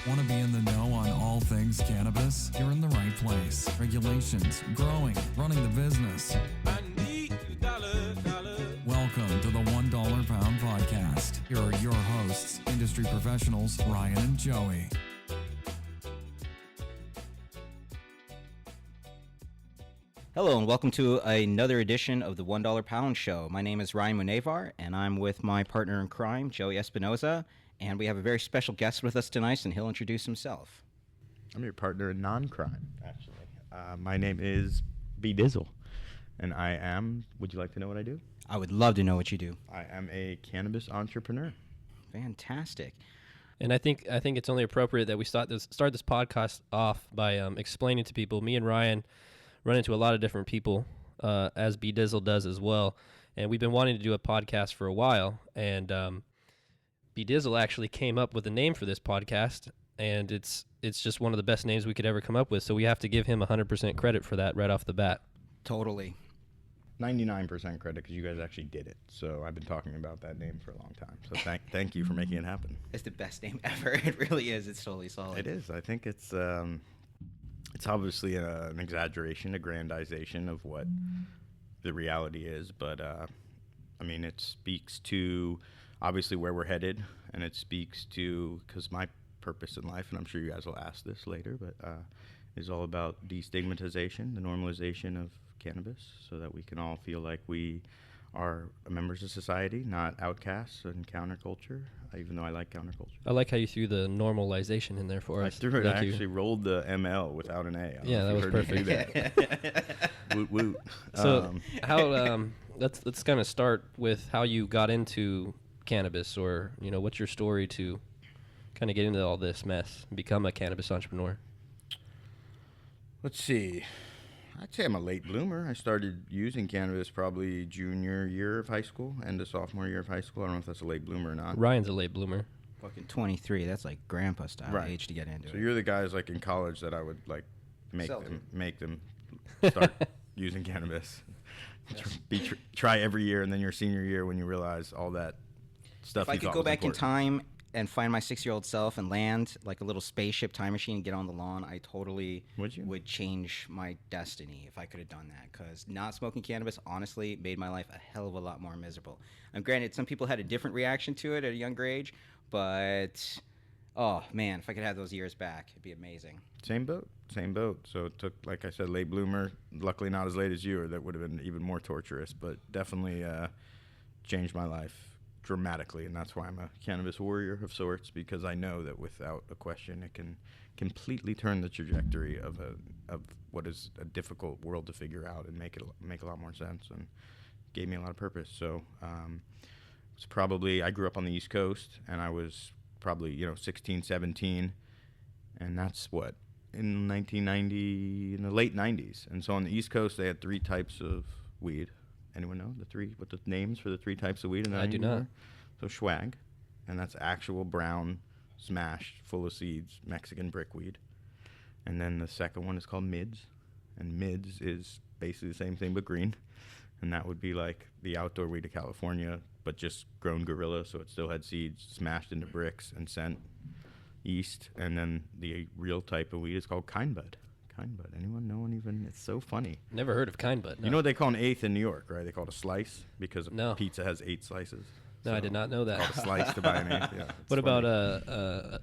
Want to be in the know on all things cannabis? You're in the right place. Regulations, growing, running the business. I need a dollar. Welcome to the $1 Pound Podcast. Here are your hosts, industry professionals Ryan and Joey. Hello and welcome to another edition of the $1 Pound Show. My name is Ryan Munevar and I'm with my partner in crime, Joey Espinoza, and we have a very special guest with us tonight and he'll introduce himself. I'm your partner in non-crime, actually. My name is B-Dizzle, and I am, would you like to know what I do? I would love to know what you do. I am a cannabis entrepreneur. Fantastic. And I think it's only appropriate that we start this podcast off by explaining to people. Me and Ryan run into a lot of different people, as B-Dizzle does as well. And we've been wanting to do a podcast for a while. And B-Dizzle actually came up with a name for this podcast, and it's just one of the best names we could ever come up with. So we have to give him 100% credit for that right off the bat. Totally. 99% credit because you guys actually did it. So I've been talking about that name for a long time. So thank you for making it happen. It's the best name ever. It really is. It's totally solid. It is. I think it's obviously an exaggeration, aggrandization of what the reality is. But, I mean, it speaks to obviously where we're headed. And it speaks to, because my purpose in life, and I'm sure you guys will ask this later, but is all about destigmatization, the normalization of cannabis, so that we can all feel like we are members of society, not outcasts and counterculture, even though I like counterculture. I like how you threw the normalization in there for us. I threw it. I actually rolled the ML without an A. Yeah, that was perfect. Woot woot. So let's kind of start with how you got into cannabis, or what's your story to kind of get into all this mess, become a cannabis entrepreneur. Let's see. I'd say I'm a late bloomer. I started using cannabis probably junior year of high school, end of sophomore year of high school. I don't know if that's a late bloomer or not. Ryan's a late bloomer. Fucking 23. That's like grandpa style age to get into it. So you're the guys like in college that I would like make them start using cannabis. Try every year, and then your senior year when you realize all that stuff. If I could go back in time and find my 6-year-old self and land like a little spaceship time machine and get on the lawn, I totally would change my destiny if I could have done that, because not smoking cannabis honestly made my life a hell of a lot more miserable. And granted, some people had a different reaction to it at a younger age, but oh man, if I could have those years back, it'd be amazing. Same boat. So it took, like I said, late bloomer, luckily not as late as you, or that would have been even more torturous, but definitely changed my life dramatically, and that's why I'm a cannabis warrior of sorts, because I know that without a question it can completely turn the trajectory of what is a difficult world to figure out and make a lot more sense, and gave me a lot of purpose. So it's probably, I grew up on the East Coast, and I was probably 16, 17, and that's what, in 1990, in the late 90s. And so on the East Coast they had 3 types of weed. Anyone know what the names for the 3 types of weed? I do not. So swag, and that's actual brown, smashed, full of seeds, Mexican brickweed. And then the second one is called mids, and mids is basically the same thing but green. And that would be like the outdoor weed of California, but just grown guerrilla, so it still had seeds, smashed into bricks and sent east. And then the real type of weed is called kind bud. Kind bud. Anyone? No one even? It's so funny. Never heard of kind bud. No. You know what they call an eighth in New York, right? They call it a slice because pizza has 8 slices. No, so I did not know that. It's called a slice to buy an eighth. Yeah. What about a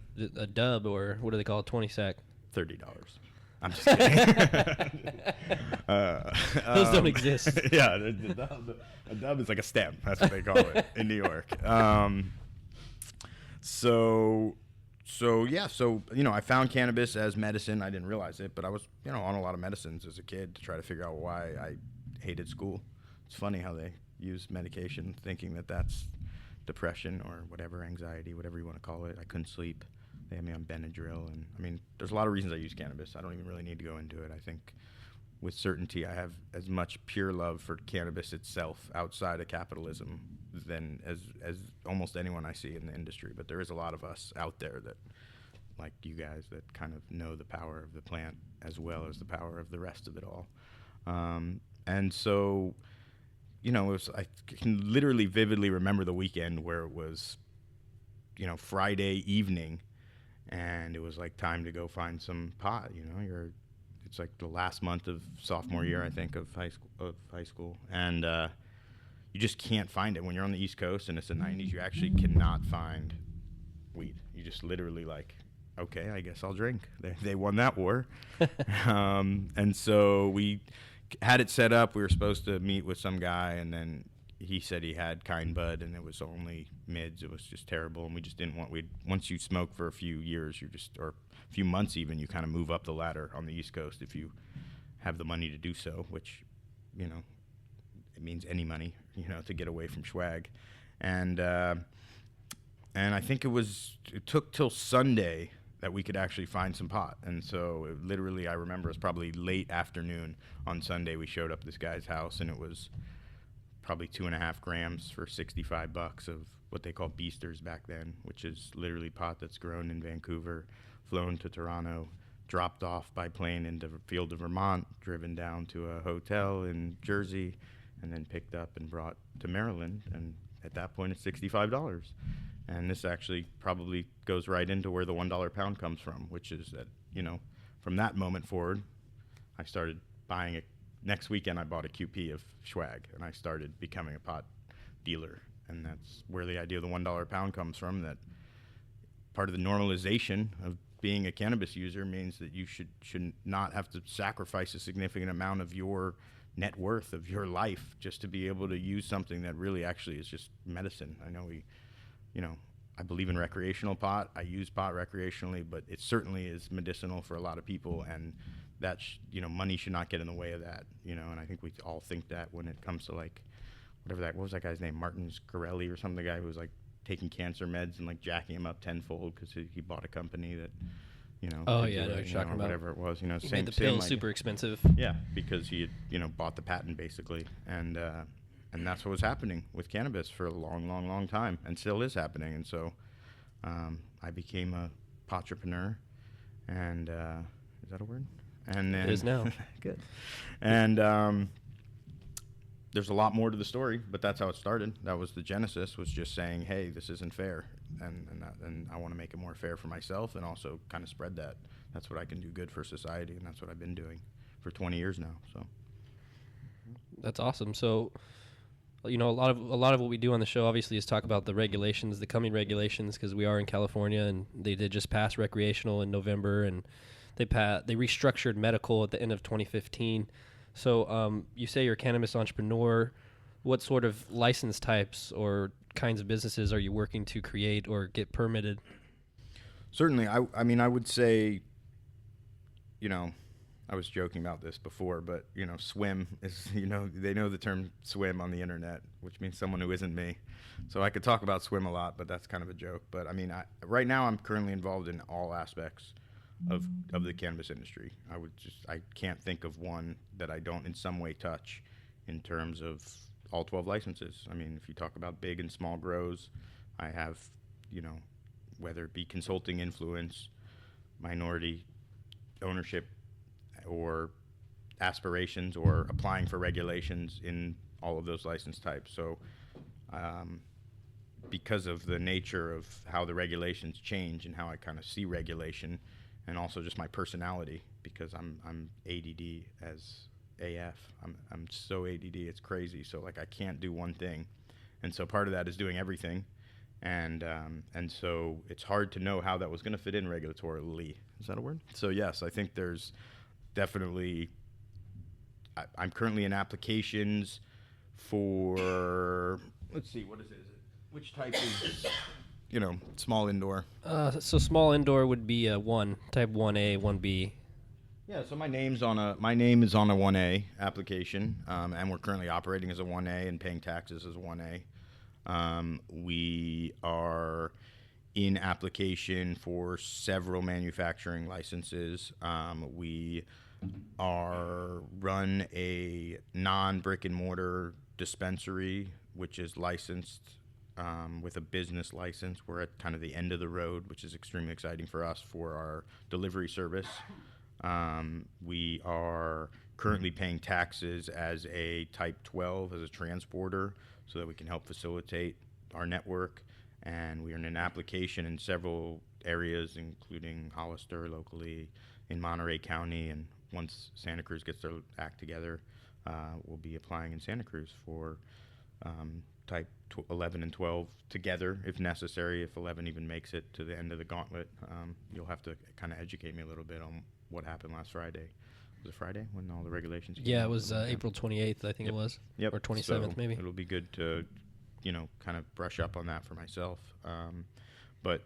dub, or what do they call it, 20 sack? $30. I'm just kidding. Those don't exist. Yeah, a dub is like a stem. That's what they call it in New York. So I found cannabis as medicine. I didn't realize it, but I was on a lot of medicines as a kid to try to figure out why I hated school. It's funny how they use medication thinking that that's depression or whatever, anxiety, whatever you want to call it. I couldn't sleep. They had me on Benadryl, and I mean, there's a lot of reasons I use cannabis. I don't even really need to go into it. I think with certainty I have as much pure love for cannabis itself outside of capitalism than as almost anyone I see in the industry. But there is a lot of us out there that, like you guys, that kind of know the power of the plant as well as the power of the rest of it all. And so, I can literally vividly remember the weekend where it was, Friday evening, and it was like time to go find some pot. It's like the last month of sophomore year, I think, of high school, and you just can't find it when you're on the East Coast and it's the 90s. You actually cannot find weed. You just literally like, okay, I guess I'll drink. They won that war. And so we had it set up. We were supposed to meet with some guy, and then he said he had kind bud, and it was only mids. It was just terrible, and we just didn't want. Once you smoke for a few years, or a few months even, you kind of move up the ladder on the East Coast if you have the money to do so, which, it means any money, to get away from swag. And I think it took till Sunday that we could actually find some pot. And so literally, I remember it was probably late afternoon on Sunday. We showed up at this guy's house, and it was probably 2.5 grams for $65 of what they call beasters back then, which is literally pot that's grown in Vancouver, flown to Toronto, dropped off by plane into the field of Vermont, driven down to a hotel in Jersey, and then picked up and brought to Maryland. And at that point, it's $65. And this actually probably goes right into where the $1 pound comes from, which is that, from that moment forward, I started buying it. Next weekend, I bought a QP of swag, and I started becoming a pot dealer. And that's where the idea of the $1 pound comes from, that part of the normalization of being a cannabis user means that you should not have to sacrifice a significant amount of your net worth of your life just to be able to use something that really actually is just medicine. I know I believe in recreational pot. I use pot recreationally, but it certainly is medicinal for a lot of people, and that money should not get in the way of that. And I think we all think that when it comes to what was that guy's name, Martin Scarelli or something, the guy who was like taking cancer meds and like jacking him up tenfold because he bought a company that oh yeah, I know what you're talking about. Whatever it was, he made the pill super expensive. Yeah, because he had bought the patent basically, and that's what was happening with cannabis for a long, long, long time, and still is happening. And so I became a potrepreneur, and is that a word? And then, it is now. Good. And there's a lot more to the story, but that's how it started. That was the genesis, was just saying, hey, this isn't fair, and I want to make it more fair for myself, and also kind of spread that. That's what I can do good for society, and that's what I've been doing for 20 years now. So that's awesome. So, a lot of what we do on the show obviously is talk about the regulations, the coming regulations, because we are in California, and they did just pass recreational in November, and they restructured medical at the end of 2015. So you say you're a cannabis entrepreneur. What sort of license types or kinds of businesses are you working to create or get permitted? Certainly. I mean, I would say, I was joking about this before, but, swim is, they know the term swim on the internet, which means someone who isn't me. So I could talk about swim a lot, but that's kind of a joke. But, I mean, right now I'm currently involved in all aspects of the cannabis industry. I can't think of one that I don't in some way touch in terms of all 12 licenses. I mean, if you talk about big and small grows, I have, whether it be consulting influence, minority ownership, or aspirations, or applying for regulations in all of those license types. So because of the nature of how the regulations change and how I kind of see regulation, and also just my personality, because I'm ADD as AF. I'm so ADD, it's crazy. So I can't do one thing, and so part of that is doing everything, and so it's hard to know how that was going to fit in regulatorily. Is that a word? So yes, I think there's definitely. I'm currently in applications for. Let's see, what is it? Which type is? Small indoor. So small indoor would be a type 1A, 1B. Yeah, so my name is on a 1A application, and we're currently operating as a 1A and paying taxes as a 1A. We are in application for several manufacturing licenses. We run a non-brick and mortar dispensary, which is licensed with a business license. We're at kind of the end of the road, which is extremely exciting for us for our delivery service. We are currently paying taxes as a type 12, as a transporter, so that we can help facilitate our network. And we are in an application in several areas, including Hollister locally, in Monterey County, and once Santa Cruz gets their act together, we'll be applying in Santa Cruz for type 11 and 12 together if necessary. If 11 even makes it to the end of the gauntlet, you'll have to kind of educate me a little bit on what happened last Friday. Was it Friday when all the regulations came Yeah, out? it was April 28th, I think it was. Yep. Or 27th, so maybe. It'll be good to, kind of brush up on that for myself. But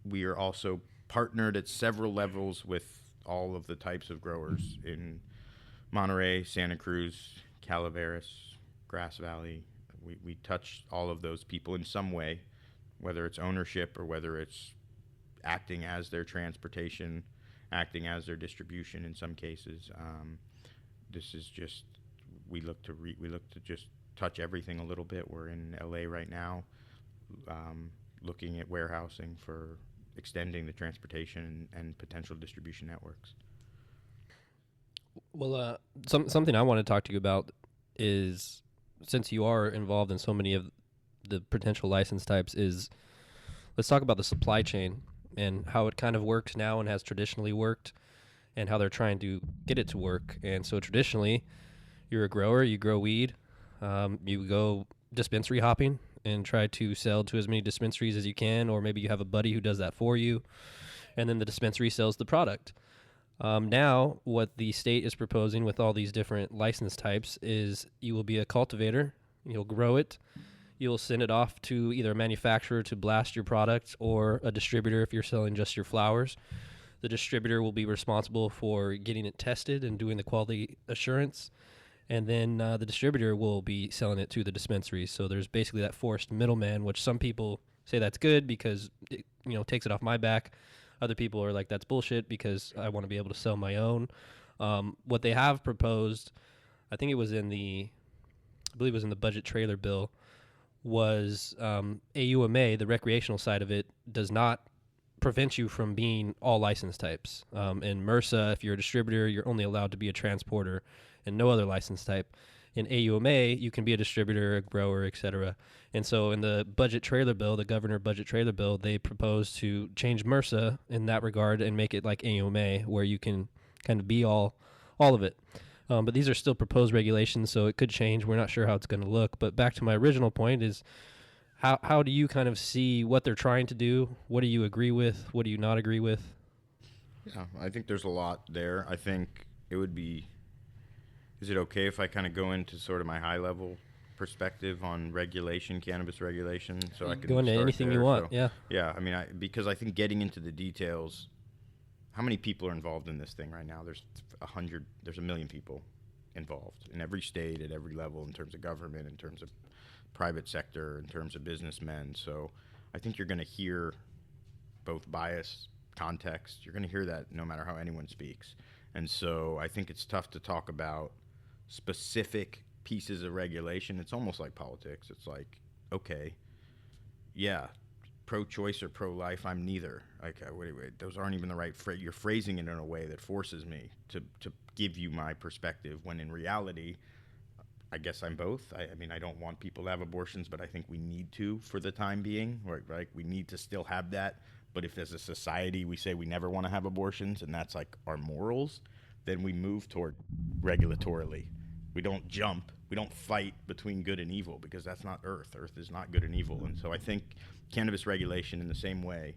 we are also partnered at several levels with all of the types of growers in Monterey, Santa Cruz, Calaveras, Grass Valley. We touch all of those people in some way, whether it's ownership or whether it's acting as their transportation, acting as their distribution in some cases. This is just, we look to just touch everything a little bit. We're in LA right now, looking at warehousing for extending the transportation and potential distribution networks. Well, something I want to talk to you about is, since you are involved in so many of the potential license types, is let's talk about the supply chain and how it kind of works now and has traditionally worked, and how they're trying to get it to work. And so traditionally, you're a grower, you grow weed, you go dispensary hopping and try to sell to as many dispensaries as you can, or maybe you have a buddy who does that for you, and then the dispensary sells the product. Now, what the state is proposing with all these different license types is you will be a cultivator, you'll grow it, you'll send it off to either a manufacturer to blast your product or a distributor if you're selling just your flowers. The distributor will be responsible for getting it tested and doing the quality assurance, and then the distributor will be selling it to the dispensaries. So there's basically that forced middleman, which some people say that's good because it, takes it off my back. Other people are like, that's bullshit because I want to be able to sell my own. What they have proposed, I think it was in the budget trailer bill, was AUMA, the recreational side of it, does not prevent you from being all license types. In MRSA, if you're a distributor, you're only allowed to be a transporter and no other license type. In AUMA, you can be a distributor, a grower, etc. And so in the budget trailer bill, the governor budget trailer bill, they proposed to change MRSA in that regard and make it like AUMA, where you can kind of be all of it. But these are still proposed regulations, so it could change. We're not sure how it's going to look. But back to my original point is, how do you kind of see what they're trying to do? What do you agree with? What do you not agree with? Yeah, I think there's a lot there. I think it would be, is it okay if I kind of go into sort of my high-level perspective on regulation, cannabis regulation? So I can go into anything there. You want, so, yeah. Yeah, I mean, because I think getting into the details, how many people are involved in this thing right now? There's 1 million people involved in every state, at every level, in terms of government, in terms of private sector, in terms of businessmen. So I think you're going to hear both bias, context. You're going to hear that no matter how anyone speaks. And so I think it's tough to talk about specific pieces of regulation. It's almost like politics. It's like, okay, yeah, pro-choice or pro-life, I'm neither. Like, wait, those aren't even the right phrase. You're phrasing it in a way that forces me to give you my perspective, when in reality, I guess I'm both. I mean, I don't want people to have abortions, but I think we need to for the time being, right? We need to still have that. But if as a society we say we never want to have abortions, and that's like our morals, then we move toward regulatorily. We don't jump. We don't fight between good and evil, because that's not Earth. Earth is not good and evil. And so I think cannabis regulation in the same way,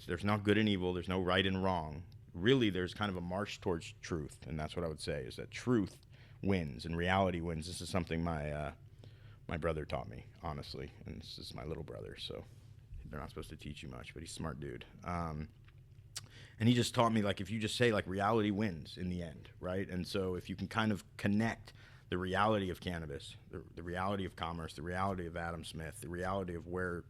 there's not good and evil. There's no right and wrong. Really, there's kind of a march towards truth. And that's what I would say, is that truth wins and reality wins. This is something my brother taught me, honestly. And this is my little brother, so they're not supposed to teach you much, but he's a smart dude. And he just taught me, like, if you just say, like, reality wins in the end, right? And so if you can kind of connect the reality of cannabis, the reality of commerce, the reality of Adam Smith, the reality of where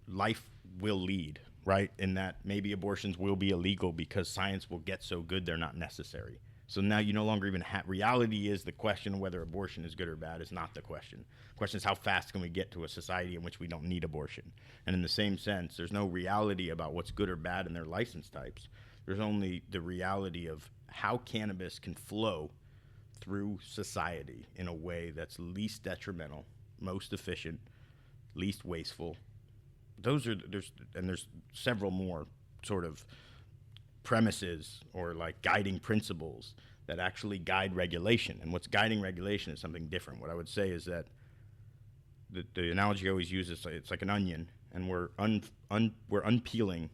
life will lead, right? In that maybe abortions will be illegal because science will get so good they're not necessary. So now you no longer even have, reality is the question of whether abortion is good or bad is not the question. The question is, how fast can we get to a society in which we don't need abortion? And in the same sense, there's no reality about what's good or bad in their license types. There's only the reality of how cannabis can flow through society in a way that's least detrimental, most efficient, least wasteful, there's several more sort of premises or like guiding principles that actually guide regulation. And what's guiding regulation is something different. What I would say is that the analogy I always use is it's like an onion, and we're unpeeling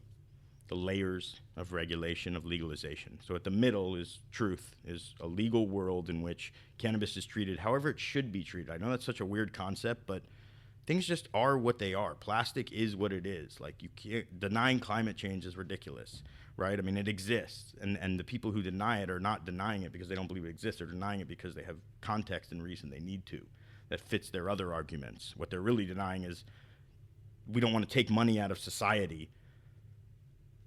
the layers of regulation, of legalization. So at the middle is truth, is a legal world in which cannabis is treated however it should be treated. I know that's such a weird concept, but things just are what they are. Plastic is what it is. Like, you can't, denying climate change is ridiculous, right? I mean, it exists, and the people who deny it are not denying it because they don't believe it exists. They're denying it because they have context and reason they need to that fits their other arguments. What they're really denying is we don't want to take money out of society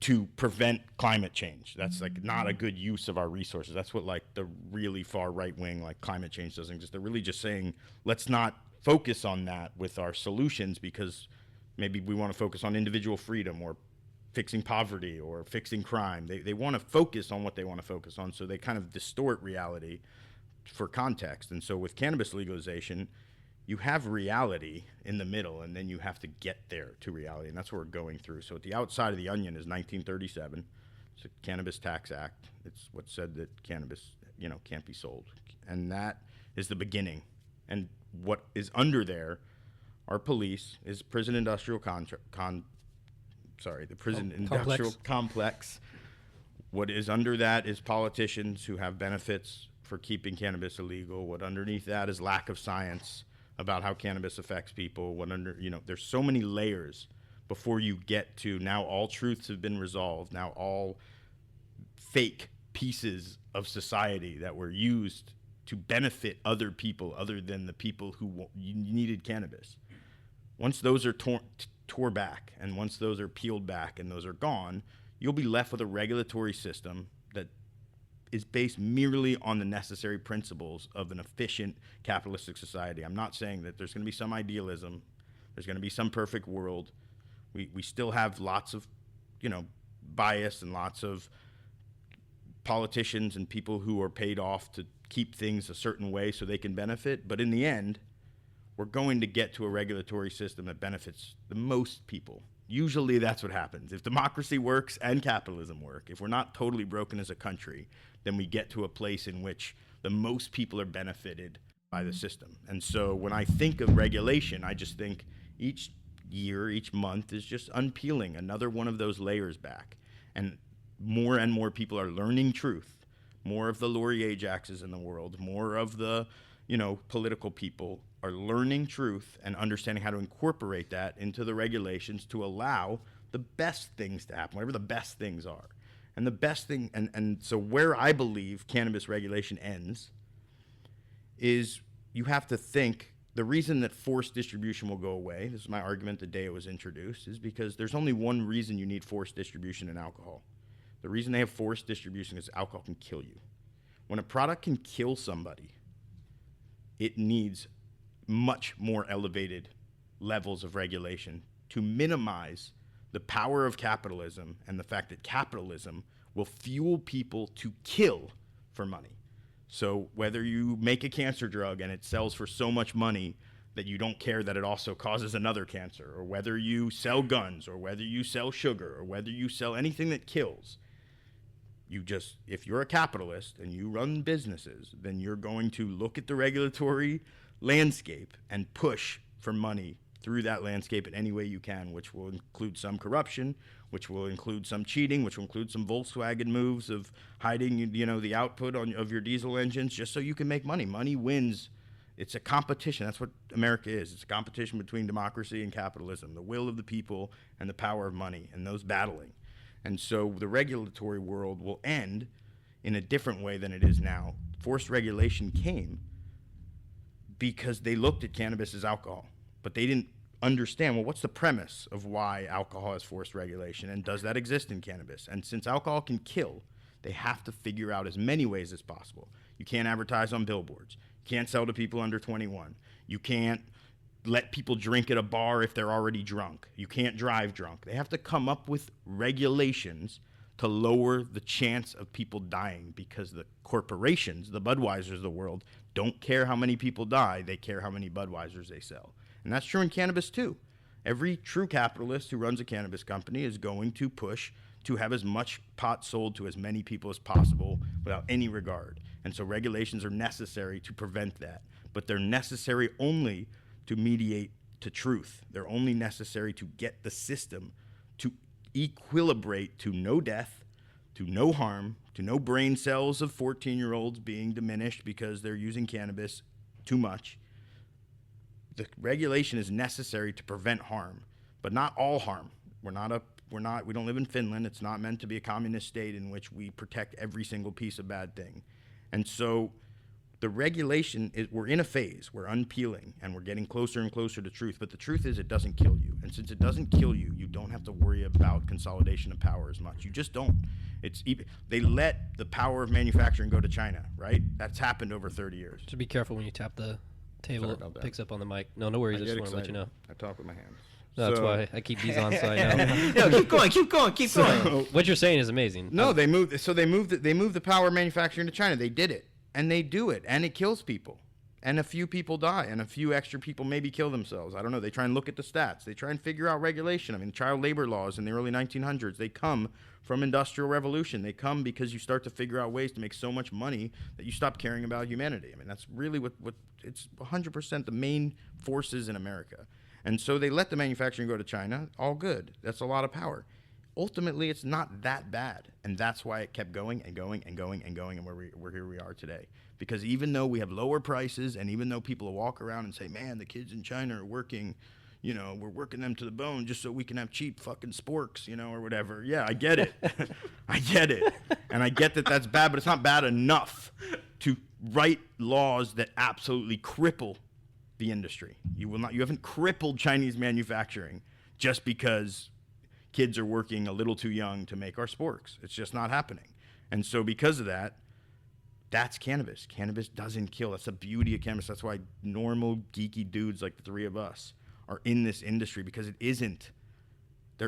to prevent climate change. That's like not a good use of our resources. That's what like the really far right wing, like climate change doesn't exist. They're really just saying, let's not focus on that with our solutions because maybe we want to focus on individual freedom or fixing poverty or fixing crime. They want to focus on what they want to focus on, so they kind of distort reality for context. And so with cannabis legalization, you have reality in the middle, and then you have to get there to reality, and that's what we're going through. So at the outside of the onion is 1937. It's a Cannabis Tax Act. It's what said that cannabis, can't be sold, and that is the beginning. And what is under there are police, is prison industrial industrial complex. What is under that is politicians who have benefits for keeping cannabis illegal. What underneath that is lack of science about how cannabis affects people. There's so many layers before you get to now all truths have been resolved. Now all fake pieces of society that were used to benefit other people other than the people who needed cannabis. Once those are tore back, and once those are peeled back and those are gone, you'll be left with a regulatory system that is based merely on the necessary principles of an efficient capitalistic society. I'm not saying that there's going to be some idealism, there's going to be some perfect world. We still have lots of, bias and lots of politicians and people who are paid off to keep things a certain way so they can benefit. But in the end, we're going to get to a regulatory system that benefits the most people. Usually that's what happens. If democracy works and capitalism work, if we're not totally broken as a country, then we get to a place in which the most people are benefited by the system. And so when I think of regulation, I just think each year, each month is just unpeeling another one of those layers back. And more people are learning truth. More of the Laurier Jackses in the world, more of the, political people are learning truth and understanding how to incorporate that into the regulations to allow the best things to happen, whatever the best things are. And the best thing, and so where I believe cannabis regulation ends is you have to think, the reason that forced distribution will go away, this is my argument the day it was introduced, is because there's only one reason you need forced distribution in alcohol. The reason they have forced distribution is alcohol can kill you. When a product can kill somebody, it needs much more elevated levels of regulation to minimize the power of capitalism and the fact that capitalism will fuel people to kill for money. So whether you make a cancer drug and it sells for so much money that you don't care that it also causes another cancer, or whether you sell guns, or whether you sell sugar, or whether you sell anything that kills, if you're a capitalist and you run businesses, then you're going to look at the regulatory landscape and push for money through that landscape in any way you can, which will include some corruption, which will include some cheating, which will include some Volkswagen moves of hiding, the output of your diesel engines just so you can make money. Money wins. It's a competition. That's what America is. It's a competition between democracy and capitalism, the will of the people and the power of money, and those battling. And so the regulatory world will end in a different way than it is now. Forced regulation came because they looked at cannabis as alcohol, but they didn't understand, well, what's the premise of why alcohol has forced regulation, and does that exist in cannabis? And since alcohol can kill, they have to figure out as many ways as possible. You can't advertise on billboards. You can't sell to people under 21. You can't let people drink at a bar if they're already drunk. You can't drive drunk. They have to come up with regulations to lower the chance of people dying, because the corporations, the Budweisers of the world, don't care how many people die. They care how many Budweisers they sell. And that's true in cannabis too. Every true capitalist who runs a cannabis company is going to push to have as much pot sold to as many people as possible without any regard. And so regulations are necessary to prevent that. But they're necessary only to mediate to truth. They're only necessary to get the system to equilibrate to no death, to no harm, to no brain cells of 14-year-olds being diminished because they're using cannabis too much. The regulation is necessary to prevent harm, but not all harm. We don't live in Finland. It's not meant to be a communist state in which we protect every single piece of bad thing. And so the regulation is, we're in a phase, we're unpeeling, and we're getting closer and closer to truth. But the truth is it doesn't kill you. And since it doesn't kill you, you don't have to worry about consolidation of power as much. You just don't. They let the power of manufacturing go to China, right? That's happened over 30 years. So be careful when you tap the table. It picks up on the mic. No worries. I just want to let you know. I talk with my hands. No, that's why I keep these on, so I know. No, keep going. What you're saying is amazing. No, they moved the power of manufacturing to China. They did it, and they do it, and it kills people, and a few people die, and a few extra people maybe kill themselves. I don't know. They try and look at the stats. They try and figure out regulation. I mean, child labor laws in the early 1900s, they come from industrial revolution. They come because you start to figure out ways to make so much money that you stop caring about humanity. I mean, that's really what it's 100% the main forces in America. And so they let the manufacturing go to China. All good. That's a lot of power. Ultimately, it's not that bad. And that's why it kept going and going and going and going, and we're here we are today. Because even though we have lower prices, and even though people walk around and say, man, the kids in China are working, we're working them to the bone just so we can have cheap fucking sporks, or whatever. Yeah, I get it. I get it. And I get that that's bad, but it's not bad enough to write laws that absolutely cripple the industry. You haven't crippled Chinese manufacturing just because kids are working a little too young to make our sporks. It's just not happening. And so because of that, that's cannabis. Cannabis doesn't kill. That's the beauty of cannabis. That's why normal geeky dudes like the three of us are in this industry, because it isn't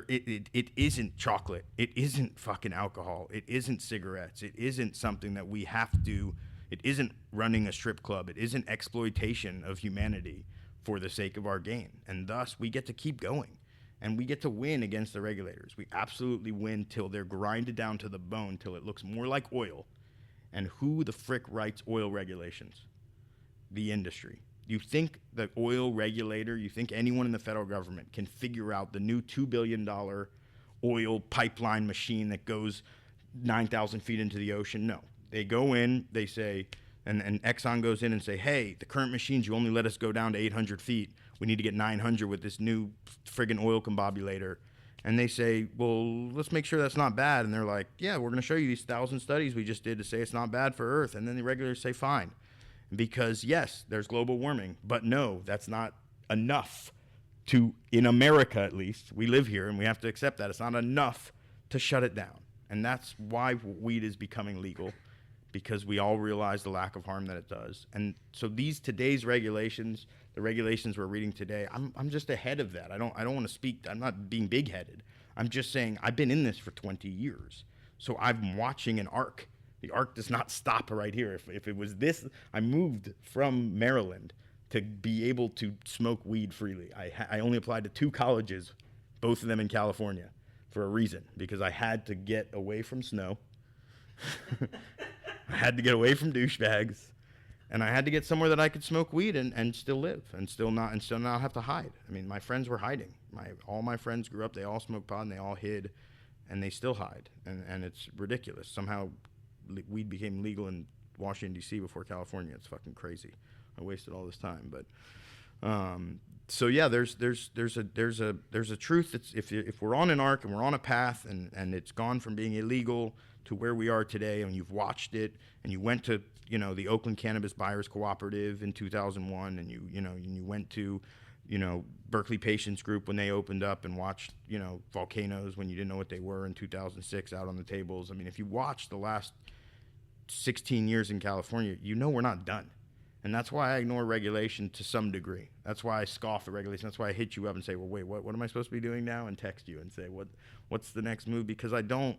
it isn't chocolate. It isn't fucking alcohol. It isn't cigarettes. It isn't something that we have to. It isn't running a strip club. It isn't exploitation of humanity for the sake of our gain. And thus, we get to keep going. And we get to win against the regulators. We absolutely win till they're grinded down to the bone, till it looks more like oil. And who the frick writes oil regulations? The industry. You think the oil regulator, you think anyone in the federal government can figure out the new $2 billion oil pipeline machine that goes 9,000 feet into the ocean? No. They go in, they say, and Exxon goes in and say, hey, the current machines, you only let us go down to 800 feet. We need to get 900 with this new friggin' oil combobulator. And they say, well, let's make sure that's not bad. And they're like, yeah, we're going to show you these 1,000 studies we just did to say it's not bad for Earth. And then the regulators say, fine. Because, yes, there's global warming. But no, that's not enough to, in America at least, we live here and we have to accept that. It's not enough to shut it down. And that's why weed is becoming legal, because we all realize the lack of harm that it does. And so today's regulations, the regulations we're reading today, I'm just ahead of that. I don't want to speak. I'm not being big-headed. I'm just saying I've been in this for 20 years. So I'm watching an arc. The arc does not stop right here. If it was this, I moved from Maryland to be able to smoke weed freely. I only applied to 2 colleges, both of them in California, for a reason, because I had to get away from snow. I had to get away from douchebags, and I had to get somewhere that I could smoke weed and still live and still not have to hide. I mean, my friends were hiding. All my friends grew up, they all smoked pot and they all hid, and they still hide, and it's ridiculous. Somehow weed became legal in Washington D.C. before California. It's fucking crazy. I wasted all this time, but so yeah, there's a truth that's if we're on an arc and we're on a path and it's gone from being illegal to where we are today, and you've watched it, and you went to the Oakland Cannabis Buyers Cooperative in 2001, and you went to Berkeley Patients Group when they opened up, and watched volcanoes when you didn't know what they were in 2006 out on the tables. I mean, if you watch the last 16 years in California, we're not done. And that's why I ignore regulation to some degree. That's why I scoff at regulation. That's why I hit you up and say, well, wait, what am I supposed to be doing now? And text you and say, what's the next move? Because I don't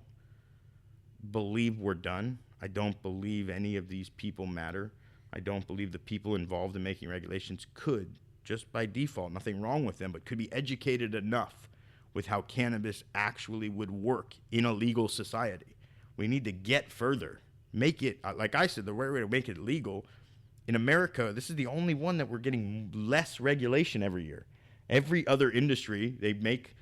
believe we're done. I don't believe any of these people matter. I don't believe the people involved in making regulations could just by default, nothing wrong with them, but could be educated enough with how cannabis actually would work in a legal society. We need to get further. Make it, like I said, the right way to make it legal. In America, this is the only one that we're getting less regulation every year. Every other industry, they make,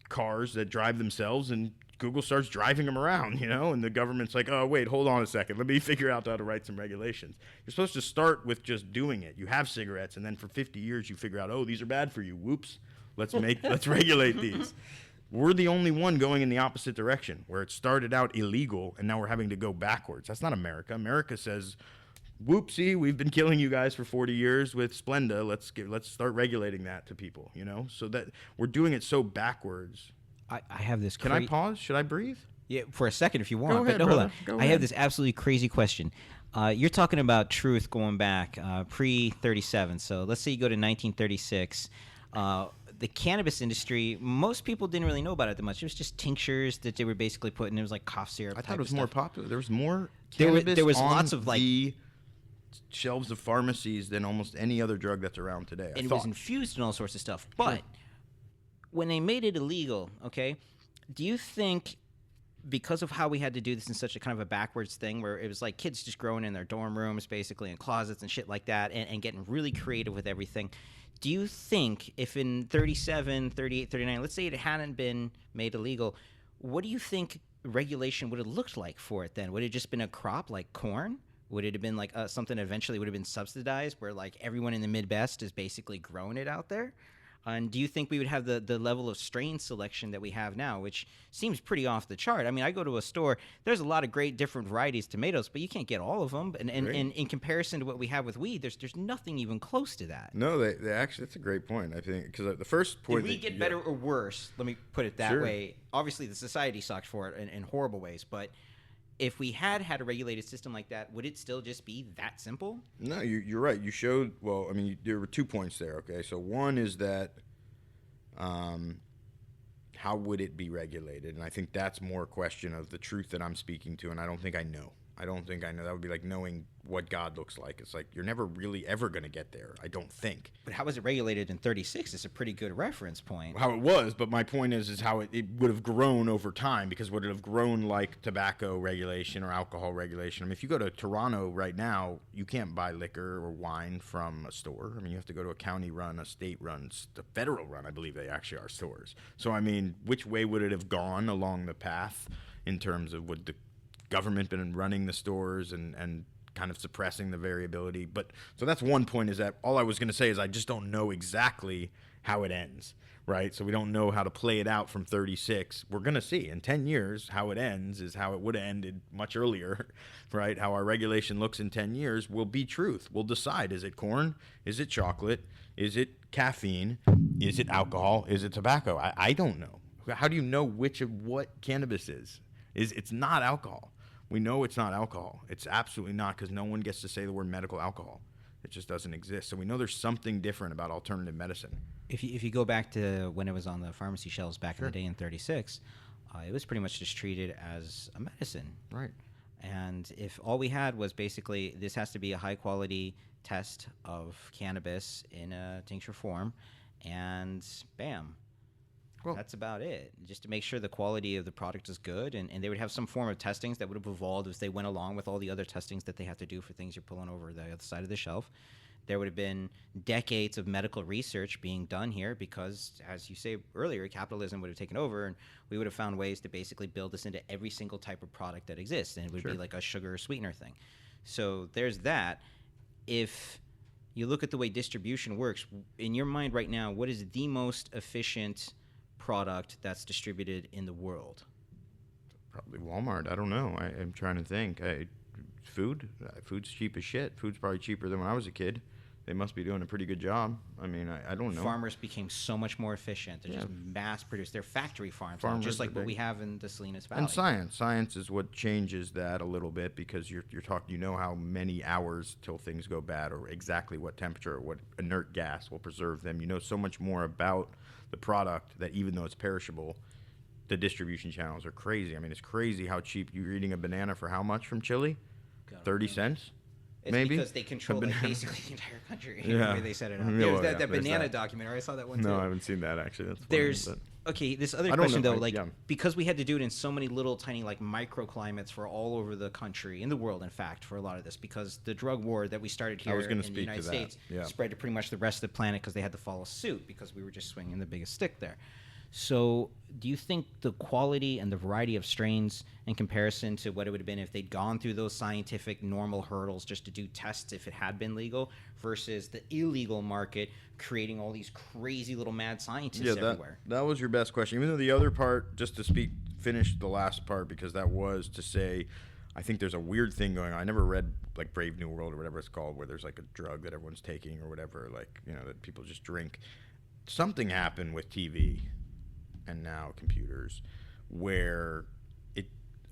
cars that drive themselves, and Google starts driving them around, and the government's like, oh, wait, hold on a second. Let me figure out how to write some regulations. You're supposed to start with just doing it. You have cigarettes, and then for 50 years you figure out, oh, these are bad for you. Whoops. Let's regulate these. We're the only one going in the opposite direction, where it started out illegal, and now we're having to go backwards. That's not America. America says, whoopsie, we've been killing you guys for 40 years with Splenda. Let's start regulating that to people, so that we're doing it so backwards. I have this. Can I pause? Should I breathe? Yeah, for a second if you want. Go ahead, but no, hold brother. on. I have this absolutely crazy question. You're talking about truth going back pre-37. So let's say you go to 1936. The cannabis industry, most people didn't really know about it that much. It was just tinctures that they were basically putting. It was like cough syrup. I thought it was more popular. There was more cannabis there was on lots of the shelves of pharmacies than almost any other drug that's around today. And it was infused in all sorts of stuff. But when they made it illegal, okay, do you think because of how we had to do this in such a kind of a backwards thing where it was like kids just growing in their dorm rooms basically in closets and shit like that and getting really creative with everything, do you think if in 37, 38, 39, let's say it hadn't been made illegal, what do you think regulation would have looked like for it then? Would it have just been a crop like corn? Would it have been like something eventually would have been subsidized where like everyone in the Midwest is basically growing it out there? And do you think we would have the level of strain selection that we have now, which seems pretty off the chart? I mean, I go to a store, there's a lot of great different varieties of tomatoes, but you can't get all of them. And in comparison to what we have with weed, there's nothing even close to that. No, they actually, that's a great point, I think. Because the first point... Did we get better or worse? Let me put it that way. Obviously, the society sucks for it in horrible ways, but... if we had a regulated system like that, would it still just be that simple? No, you're right. You showed, well, I mean, there were 2 points there, okay? So one is that how would it be regulated? And I think that's more a question of the truth that I'm speaking to, and I don't think I know. That would be like knowing what God looks like. It's like you're never really ever going to get there, I don't think. But how was it regulated in 36? It's a pretty good reference point. How it was, but my point is how it would have grown over time, because would it have grown like tobacco regulation or alcohol regulation? I mean, if you go to Toronto right now, you can't buy liquor or wine from a store. I mean, you have to go to a county run, a state run, the federal run, I believe they actually are stores. So, I mean, which way would it have gone along the path in terms of would the government been running the stores and kind of suppressing the variability? But so that's one point, is that all I was going to say is I just don't know exactly how it ends, right? So we don't know how to play it out from 36. We're going to see in 10 years how it ends is how it would have ended much earlier, right? How our regulation looks in 10 years will be truth. We'll decide, is it corn? Is it chocolate? Is it caffeine? Is it alcohol? Is it tobacco? I don't know. How do you know which of what cannabis is? It's not alcohol. We know it's not alcohol. It's absolutely not, because no one gets to say the word medical alcohol. It just doesn't exist. So we know there's something different about alternative medicine. If you go back to when it was on the pharmacy shelves back in the day in 36, it was pretty much just treated as a medicine. Right. And if all we had was basically this has to be a high-quality test of cannabis in a tincture form, and bam. Well, that's about it, just to make sure the quality of the product is good. And they would have some form of testings that would have evolved as they went along with all the other testings that they have to do for things you're pulling over the other side of the shelf. There would have been decades of medical research being done here because, as you say earlier, capitalism would have taken over, and we would have found ways to basically build this into every single type of product that exists, and it would be like a sugar sweetener thing. So there's that. If you look at the way distribution works, in your mind right now, what is the most efficient product that's distributed in the world? Probably Walmart. I don't know. I'm trying to think. Food's cheap as shit. Food's probably cheaper than when I was a kid. They must be doing a pretty good job. I mean, I don't know. Farmers became so much more efficient. They're just mass produced. They're factory farms, just like what we have in the Salinas Valley. And science is what changes that a little bit, because you're talking. You know how many hours till things go bad, or exactly what temperature, or what inert gas will preserve them. You know so much more about the product that even though it's perishable, the distribution channels are crazy. I mean, it's crazy how cheap you're eating a banana for how much from Chile? 30 cents? It's maybe because they control like, basically the entire country. Yeah. The way they set it up. Yeah, There's well, that yeah, there's banana that. documentary. I saw that one too. No, I haven't seen that actually. That's funny, There's but okay. This other I don't question know. though, like Yeah. because we had to do it in so many little tiny like microclimates for all over the country, in the world, in fact, for a lot of this, because the drug war that we started here in the United States spread to pretty much the rest of the planet because they had to follow suit because we were just swinging the biggest stick there. So, do you think the quality and the variety of strains in comparison to what it would have been if they'd gone through those scientific normal hurdles just to do tests if it had been legal versus the illegal market creating all these crazy little mad scientists everywhere? That was your best question. Even though the other part, just to finish the last part, because that was to say, I think there's a weird thing going on. I never read like Brave New World or whatever it's called, where there's like a drug that everyone's taking or whatever, like, you know, that people just drink. Something happened with TV and now computers where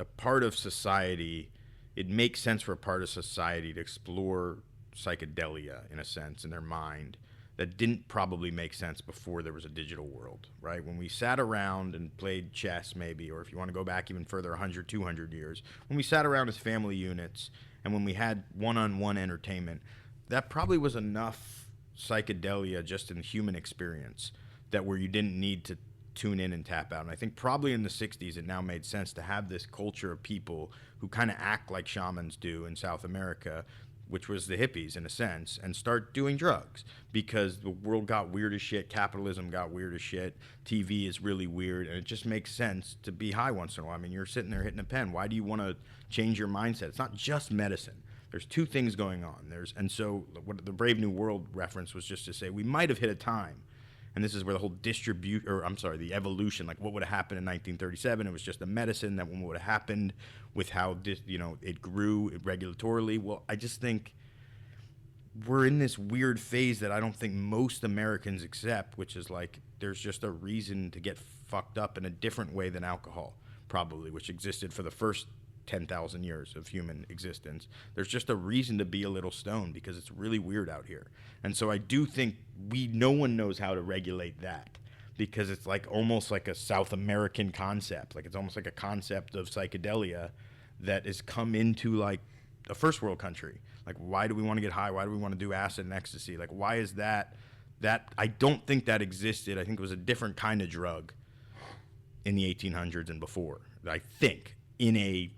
a part of society, it makes sense for a part of society to explore psychedelia in a sense in their mind that didn't probably make sense before there was a digital world, right? When we sat around and played chess maybe, or if you want to go back even further, 100, 200 years, when we sat around as family units and when we had one-on-one entertainment, that probably was enough psychedelia just in the human experience that where you didn't need to tune in and tap out. And I think probably in the 60s it now made sense to have this culture of people who kind of act like shamans do in South America, which was the hippies in a sense, and start doing drugs because the world got weird as shit, capitalism got weird as shit, TV is really weird, and it just makes sense to be high once in a while. I mean, you're sitting there hitting a pen. Why do you want to change your mindset? It's not just medicine. There's two things going on. And so what the Brave New World reference was just to say we might have hit a time. And this is where the whole the evolution, like what would have happened in 1937, it was just a medicine, that one would have happened with how it grew regulatorily. Well, I just think we're in this weird phase that I don't think most Americans accept, which is like there's just a reason to get fucked up in a different way than alcohol, probably, which existed for the first 10,000 years of human existence. There's just a reason to be a little stoned because it's really weird out here. And so I do think no one knows how to regulate that because it's like almost like a South American concept. Like it's almost like a concept of psychedelia that has come into like a first world country. Like why do we want to get high? Why do we want to do acid and ecstasy? Like why is that I don't think that existed. I think it was a different kind of drug in the 1800s and before. I think in a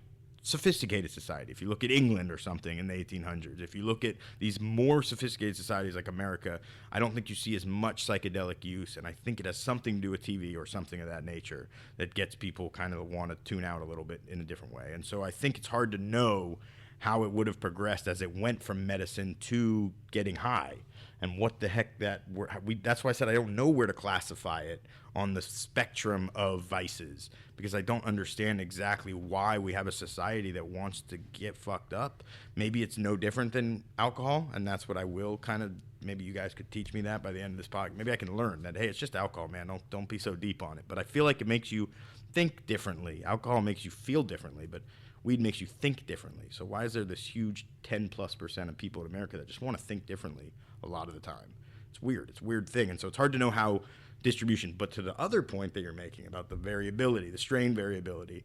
sophisticated society. If you look at England or something in the 1800s, if you look at these more sophisticated societies like America, I don't think you see as much psychedelic use, and I think it has something to do with TV or something of that nature that gets people kind of want to tune out a little bit in a different way. And so I think it's hard to know how it would have progressed as it went from medicine to getting high. And what the heck that's why I said I don't know where to classify it on the spectrum of vices, because I don't understand exactly why we have a society that wants to get fucked up. Maybe it's no different than alcohol, and that's what I will kind of, maybe you guys could teach me that by the end of this podcast. Maybe I can learn that, hey, it's just alcohol, man. Don't be so deep on it. But I feel like it makes you think differently. Alcohol makes you feel differently, but weed makes you think differently. So why is there this huge 10+% of people in America that just want to think differently a lot of the time? It's weird. It's a weird thing. And so it's hard to know how distribution. But to the other point that you're making about the variability, the strain variability,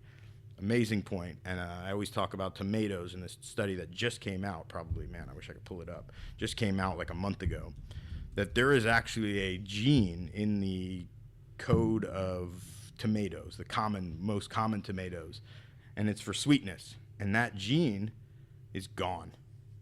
amazing point. And I always talk about tomatoes in this study that just came out, probably, man, I wish I could pull it up, just came out like a month ago, that there is actually a gene in the code of tomatoes, the most common tomatoes, and it's for sweetness. And that gene is gone.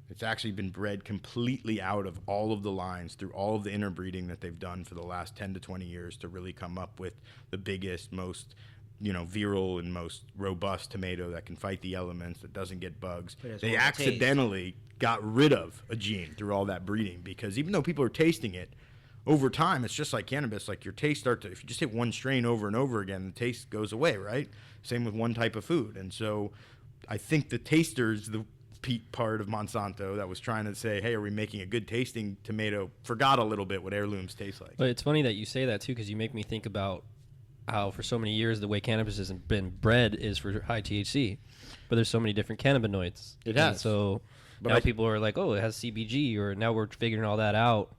It's actually been bred completely out of all of the lines through all of the interbreeding that they've done for the last 10 to 20 years to really come up with the biggest, most, virile and most robust tomato that can fight the elements, that doesn't get bugs. They accidentally got rid of a gene through all that breeding, because even though people are tasting it, over time, it's just like cannabis. Like your taste if you just hit one strain over and over again, the taste goes away, right? Same with one type of food. And so I think the tasters, the part of Monsanto that was trying to say, hey, are we making a good tasting tomato, forgot a little bit what heirlooms taste like. But it's funny that you say that too, because you make me think about how for so many years the way cannabis has been bred is for high THC, but there's so many different cannabinoids. It has. And so but now people are like, oh, it has CBG, or now we're figuring all that out.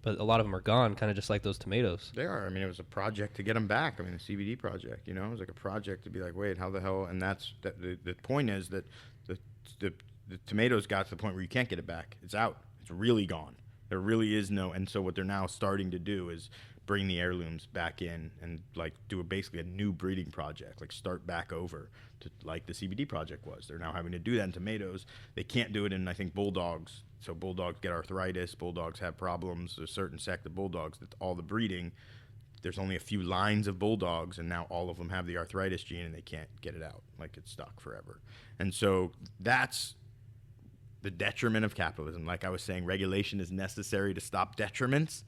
But a lot of them are gone, kind of just like those tomatoes. They are. I mean, it was a project to get them back. I mean, a CBD project, it was like a project to be like, wait, how the hell? And the point is that the the tomatoes got to the point where you can't get it back. It's out. It's really gone. There really is no. And so what they're now starting to do is bring the heirlooms back in and like do basically a new breeding project, like start back over to like the CBD project was. They're now having to do that in tomatoes. They can't do it in, I think, bulldogs. So bulldogs get arthritis. Bulldogs have problems. There's a certain sect of bulldogs that all the breeding, there's only a few lines of bulldogs, and now all of them have the arthritis gene, and they can't get it out. Like, it's stuck forever. And so that's the detriment of capitalism. Like I was saying, regulation is necessary to stop detriments.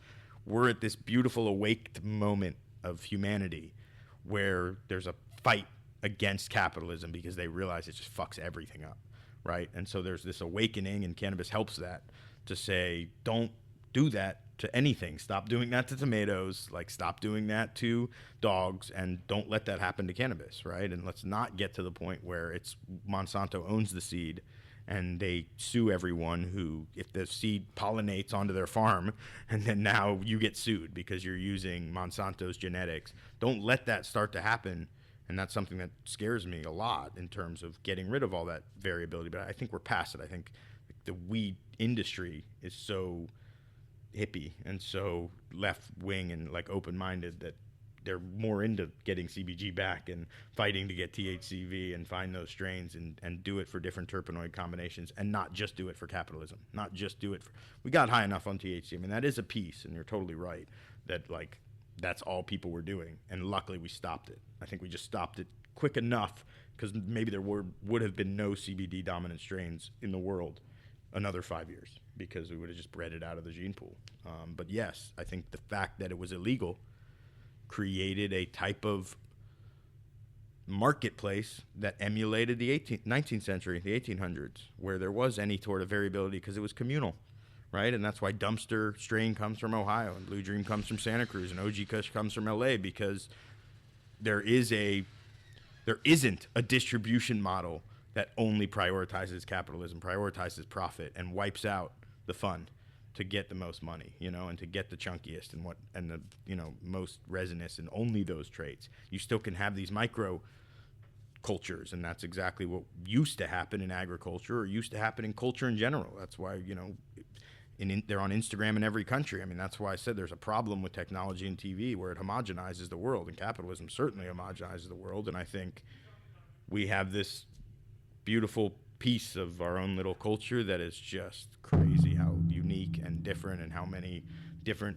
We're at this beautiful awaked moment of humanity where there's a fight against capitalism because they realize it just fucks everything up, right? And so there's this awakening, and cannabis helps that, to say, don't do that to anything. Stop doing that to tomatoes, like stop doing that to dogs, and don't let that happen to cannabis, right? And let's not get to the point where it's Monsanto owns the seed and they sue everyone who, if the seed pollinates onto their farm, and then now you get sued because you're using Monsanto's genetics. Don't let that start to happen. And that's something that scares me a lot in terms of getting rid of all that variability. But I think we're past it. I think the weed industry is so hippie and so left wing and like open-minded that they're more into getting CBG back and fighting to get THCV and find those strains and do it for different terpenoid combinations, and not just do it for capitalism, not just do it for, we got high enough on THC. I mean, that is a piece, and you're totally right that like that's all people were doing, and luckily we stopped it. I think we just stopped it quick enough because maybe there would have been no CBD dominant strains in the world another 5 years because we would have just bred it out of the gene pool. But yes, I think the fact that it was illegal created a type of marketplace that emulated the 19th century, the 1800s, where there was any sort of variability because it was communal, right? And that's why Dumpster strain comes from Ohio and Blue Dream comes from Santa Cruz and OG Kush comes from LA, because there isn't a distribution model that only prioritizes capitalism, prioritizes profit, and wipes out the fun to get the most money, and to get the chunkiest and the most resinous and only those traits. You still can have these micro cultures, and that's exactly what used to happen in agriculture, or used to happen in culture in general. That's why they're on Instagram in every country. I mean, that's why I said there's a problem with technology and TV where it homogenizes the world, and capitalism certainly homogenizes the world. And I think we have this beautiful piece of our own little culture that is just crazy how unique and different, and how many different,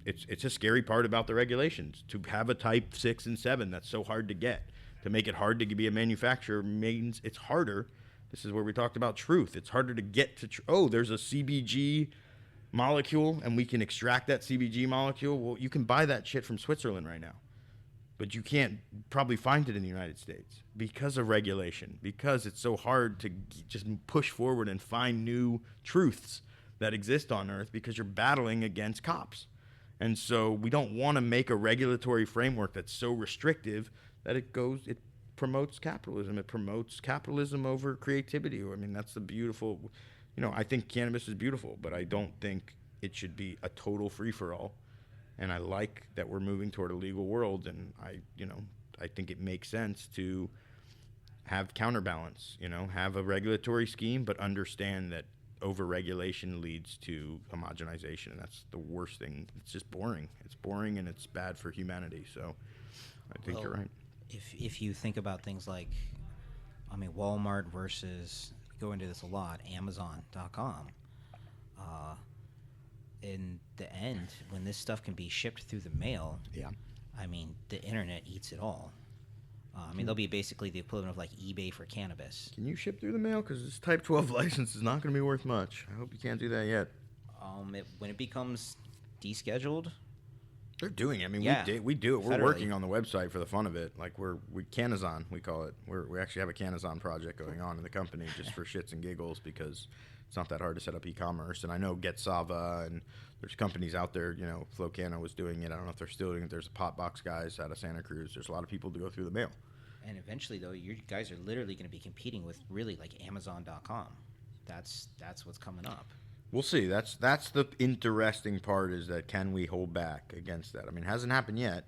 it's a scary part about the regulations. To have a type 6 and 7 that's so hard to get, to make it hard to be a manufacturer means it's harder. This is where we talked about truth. It's harder to get to there's a CBG molecule and we can extract that CBG molecule. Well, you can buy that shit from Switzerland right now, but you can't probably find it in the United States because of regulation, because it's so hard to just push forward and find new truths that exist on Earth, because you're battling against cops. And so we don't want to make a regulatory framework that's so restrictive that it promotes capitalism. It promotes capitalism over creativity. I mean, that's the beautiful, I think cannabis is beautiful, but I don't think it should be a total free-for-all. And I like that we're moving toward a legal world, and I think it makes sense to have counterbalance, have a regulatory scheme, but understand that over-regulation leads to homogenization, and that's the worst thing. It's just boring. It's boring, and it's bad for humanity. So I think you're right. If you think about things like, Walmart versus, go into this a lot, Amazon.com, in the end, when this stuff can be shipped through the mail, the internet eats it all. They'll be basically the equivalent of like eBay for cannabis. Can you ship through the mail? Because this Type 12 license is not going to be worth much. I hope you can't do that yet. When it becomes descheduled, they're doing it. We do it. We're Federally. working on the website for the fun of it. Like we Canazon, we call it. We actually have a Canazon project going on in the company just for shits and giggles, because it's not that hard to set up e-commerce. And I know Get Sava, and there's companies out there, Flo Cana was doing it. I don't know if they're still doing it. There's Potbox guys out of Santa Cruz. There's a lot of people to go through the mail. And eventually, though, you guys are literally going to be competing with really like Amazon.com. That's what's coming up. We'll see. That's the interesting part, is that can we hold back against that? I mean, it hasn't happened yet.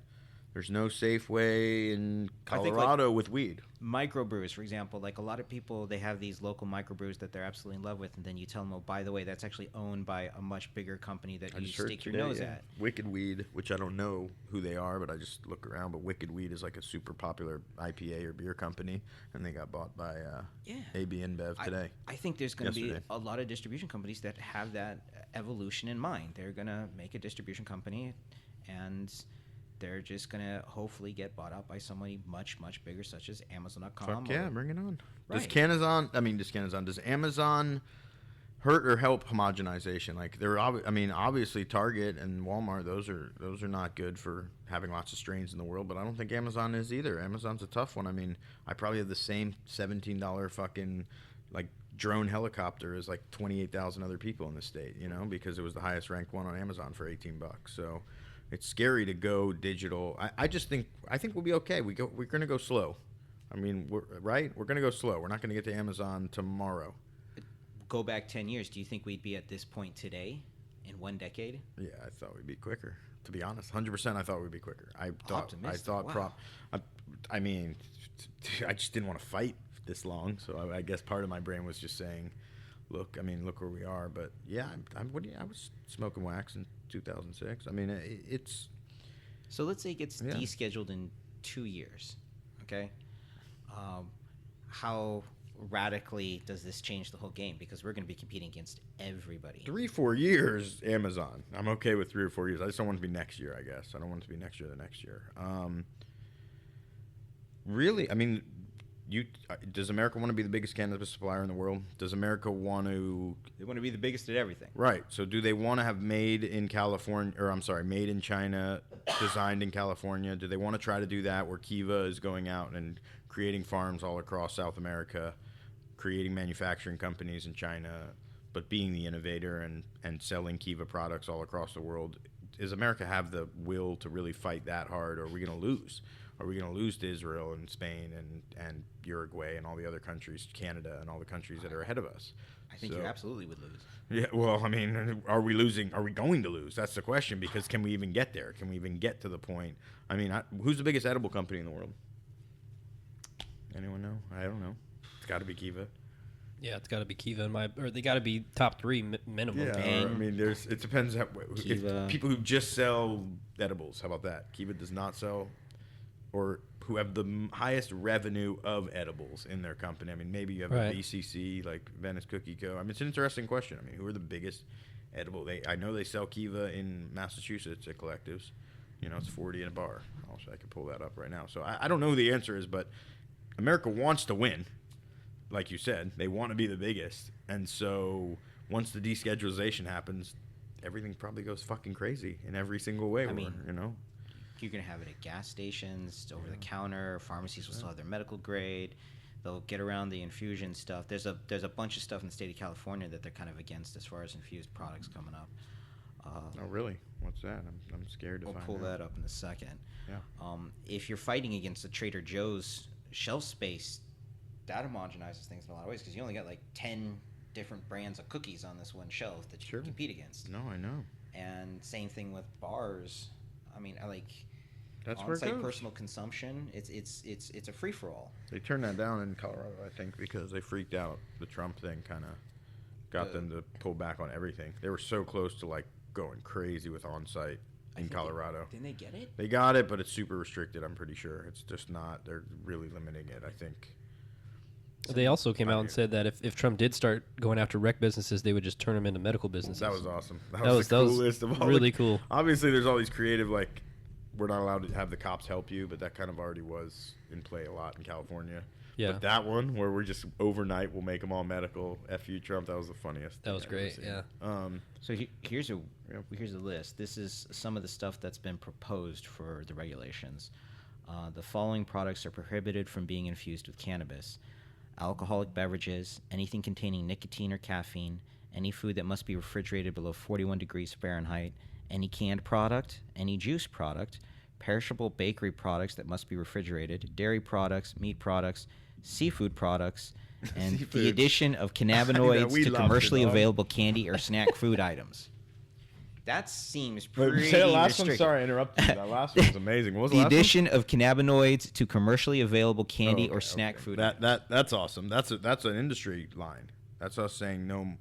There's no safe way in Colorado with weed. Microbrews, for example, like a lot of people, they have these local microbrews that they're absolutely in love with, and then you tell them, oh, by the way, that's actually owned by a much bigger company that you stick your nose at. Wicked Weed, which I don't know who they are, but I just look around. But Wicked Weed is like a super popular IPA or beer company, and they got bought by AB InBev today. I think there's going to be a lot of distribution companies that have that evolution in mind. They're going to make a distribution company, and they're just going to hopefully get bought out by somebody much, much bigger, such as Amazon.com. Fuck yeah, bring it on. Right. Does Amazon hurt or help homogenization? Like, obviously Target and Walmart, those are not good for having lots of strains in the world, but I don't think Amazon is either. Amazon's a tough one. I mean, I probably have the same $17 fucking, like, drone helicopter as, like, 28,000 other people in the state, you know, because it was the highest ranked one on Amazon for $18. So it's scary to go digital. I think we'll be okay. We're going to go slow. I mean, we're going to go slow. We're not going to get to Amazon tomorrow. Go back 10 years. Do you think we'd be at this point today in 1 decade? Yeah, I thought we'd be quicker. To be honest, 100%, I thought we'd be quicker. I just didn't want to fight this long. So I guess part of my brain was just saying, look where we are. But yeah, I was smoking wax in 2006. I mean, it's. So let's say it gets descheduled in 2 years. Okay. How radically does this change the whole game? Because we're going to be competing against everybody. 3-4 years, Amazon. I'm okay with 3 or 4 years. I just don't want it to be next year, I guess. I don't want it to be next year or the next year. Really, I mean, does America want to be the biggest cannabis supplier in the world? Does America want to... They want to be the biggest at everything. Right. So do they want to have made in China, designed in California? Do they want to try to do that where Kiva is going out and creating farms all across South America, creating manufacturing companies in China, but being the innovator and selling Kiva products all across the world? Does America have the will to really fight that hard, or are we going to lose? Are we going to lose to Israel and Spain and Uruguay and all the other countries, Canada and all the countries that are ahead of us? I think you absolutely would lose. Yeah, well, I mean, are we losing? Are we going to lose? That's the question, because can we even get there? Can we even get to the point? I mean, who's the biggest edible company in the world? Anyone know? I don't know. It's got to be Kiva. Yeah, it's got to be Kiva or they got to be top 3 minimum. Yeah, I mean, it depends. If people who just sell edibles, how about that? Kiva does not sell, or who have the highest revenue of edibles in their company. I mean, maybe you have a BCC, like Venice Cookie Co. I mean, it's an interesting question. I mean, who are the biggest edible? I know they sell Kiva in Massachusetts at collectives. You know, it's 40 in a bar. Also, I could pull that up right now. So I don't know who the answer is, but America wants to win. Like you said, they want to be the biggest. And so once the deschedulization happens, everything probably goes fucking crazy in every single way. I mean, you know, you're going to have it at gas stations, over the counter. Pharmacies will still have their medical grade. They'll get around the infusion stuff. There's a bunch of stuff in the state of California that they're kind of against as far as infused products coming up. Oh, really? What's that? I'm scared to find out. We'll pull that up in a second. Yeah. If you're fighting against the Trader Joe's shelf space, that homogenizes things in a lot of ways, because you only got like 10 different brands of cookies on this one shelf that you can compete against. No, I know. And same thing with bars. I mean, that's where it goes. On-site personal consumption, it's a free-for-all. They turned that down in Colorado, I think, because they freaked out. The Trump thing kind of got them to pull back on everything. They were so close to like going crazy with on-site in Colorado. Didn't they get it? They got it, but it's super restricted, I'm pretty sure. It's just not. They're really limiting it, I think. They also came out and said that if Trump did start going after rec businesses, they would just turn them into medical businesses. That was awesome. That was the coolest of all. Really cool. Obviously, there's all these creative, like, we're not allowed to have the cops help you, but that kind of already was in play a lot in California. Yeah. But that one, where we're just overnight, we'll make them all medical. F you, Trump. That was the funniest. That was great. Yeah. So here's a list. This is some of the stuff that's been proposed for the regulations. The following products are prohibited from being infused with cannabis: alcoholic beverages, anything containing nicotine or caffeine, any food that must be refrigerated below 41 degrees Fahrenheit, any canned product, any juice product, perishable bakery products that must be refrigerated, dairy products, meat products, seafood products, and the addition of cannabinoids to commercially available candy or snack food items. That seems Wait, pretty say the last one. restricted. Sorry, I interrupted you. That last one was amazing. What was the The last one? addition of cannabinoids to commercially available candy Oh, or snack food. That's awesome. That's an industry line. That's us saying no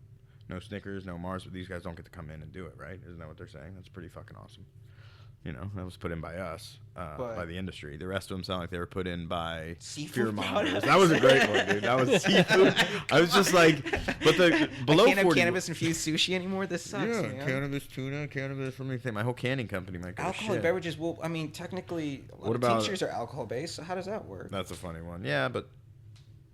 Snickers, no Mars, but these guys don't get to come in and do it, right? Isn't that what they're saying? That's pretty fucking awesome. You know, that was put in by us, by the industry. The rest of them sound like they were put in by Seafood fearmongers. That was a great one, dude. That was seafood. I was just like, but the below I can't have 40 cannabis infused sushi anymore. This sucks. Yeah, man. cannabis tuna, cannabis. Let me think. My whole canning company might go to Alcoholic shit. beverages. Well, I mean, technically, a lot What of about- tinctures are alcohol based. So how does that work? That's a funny one. Yeah, but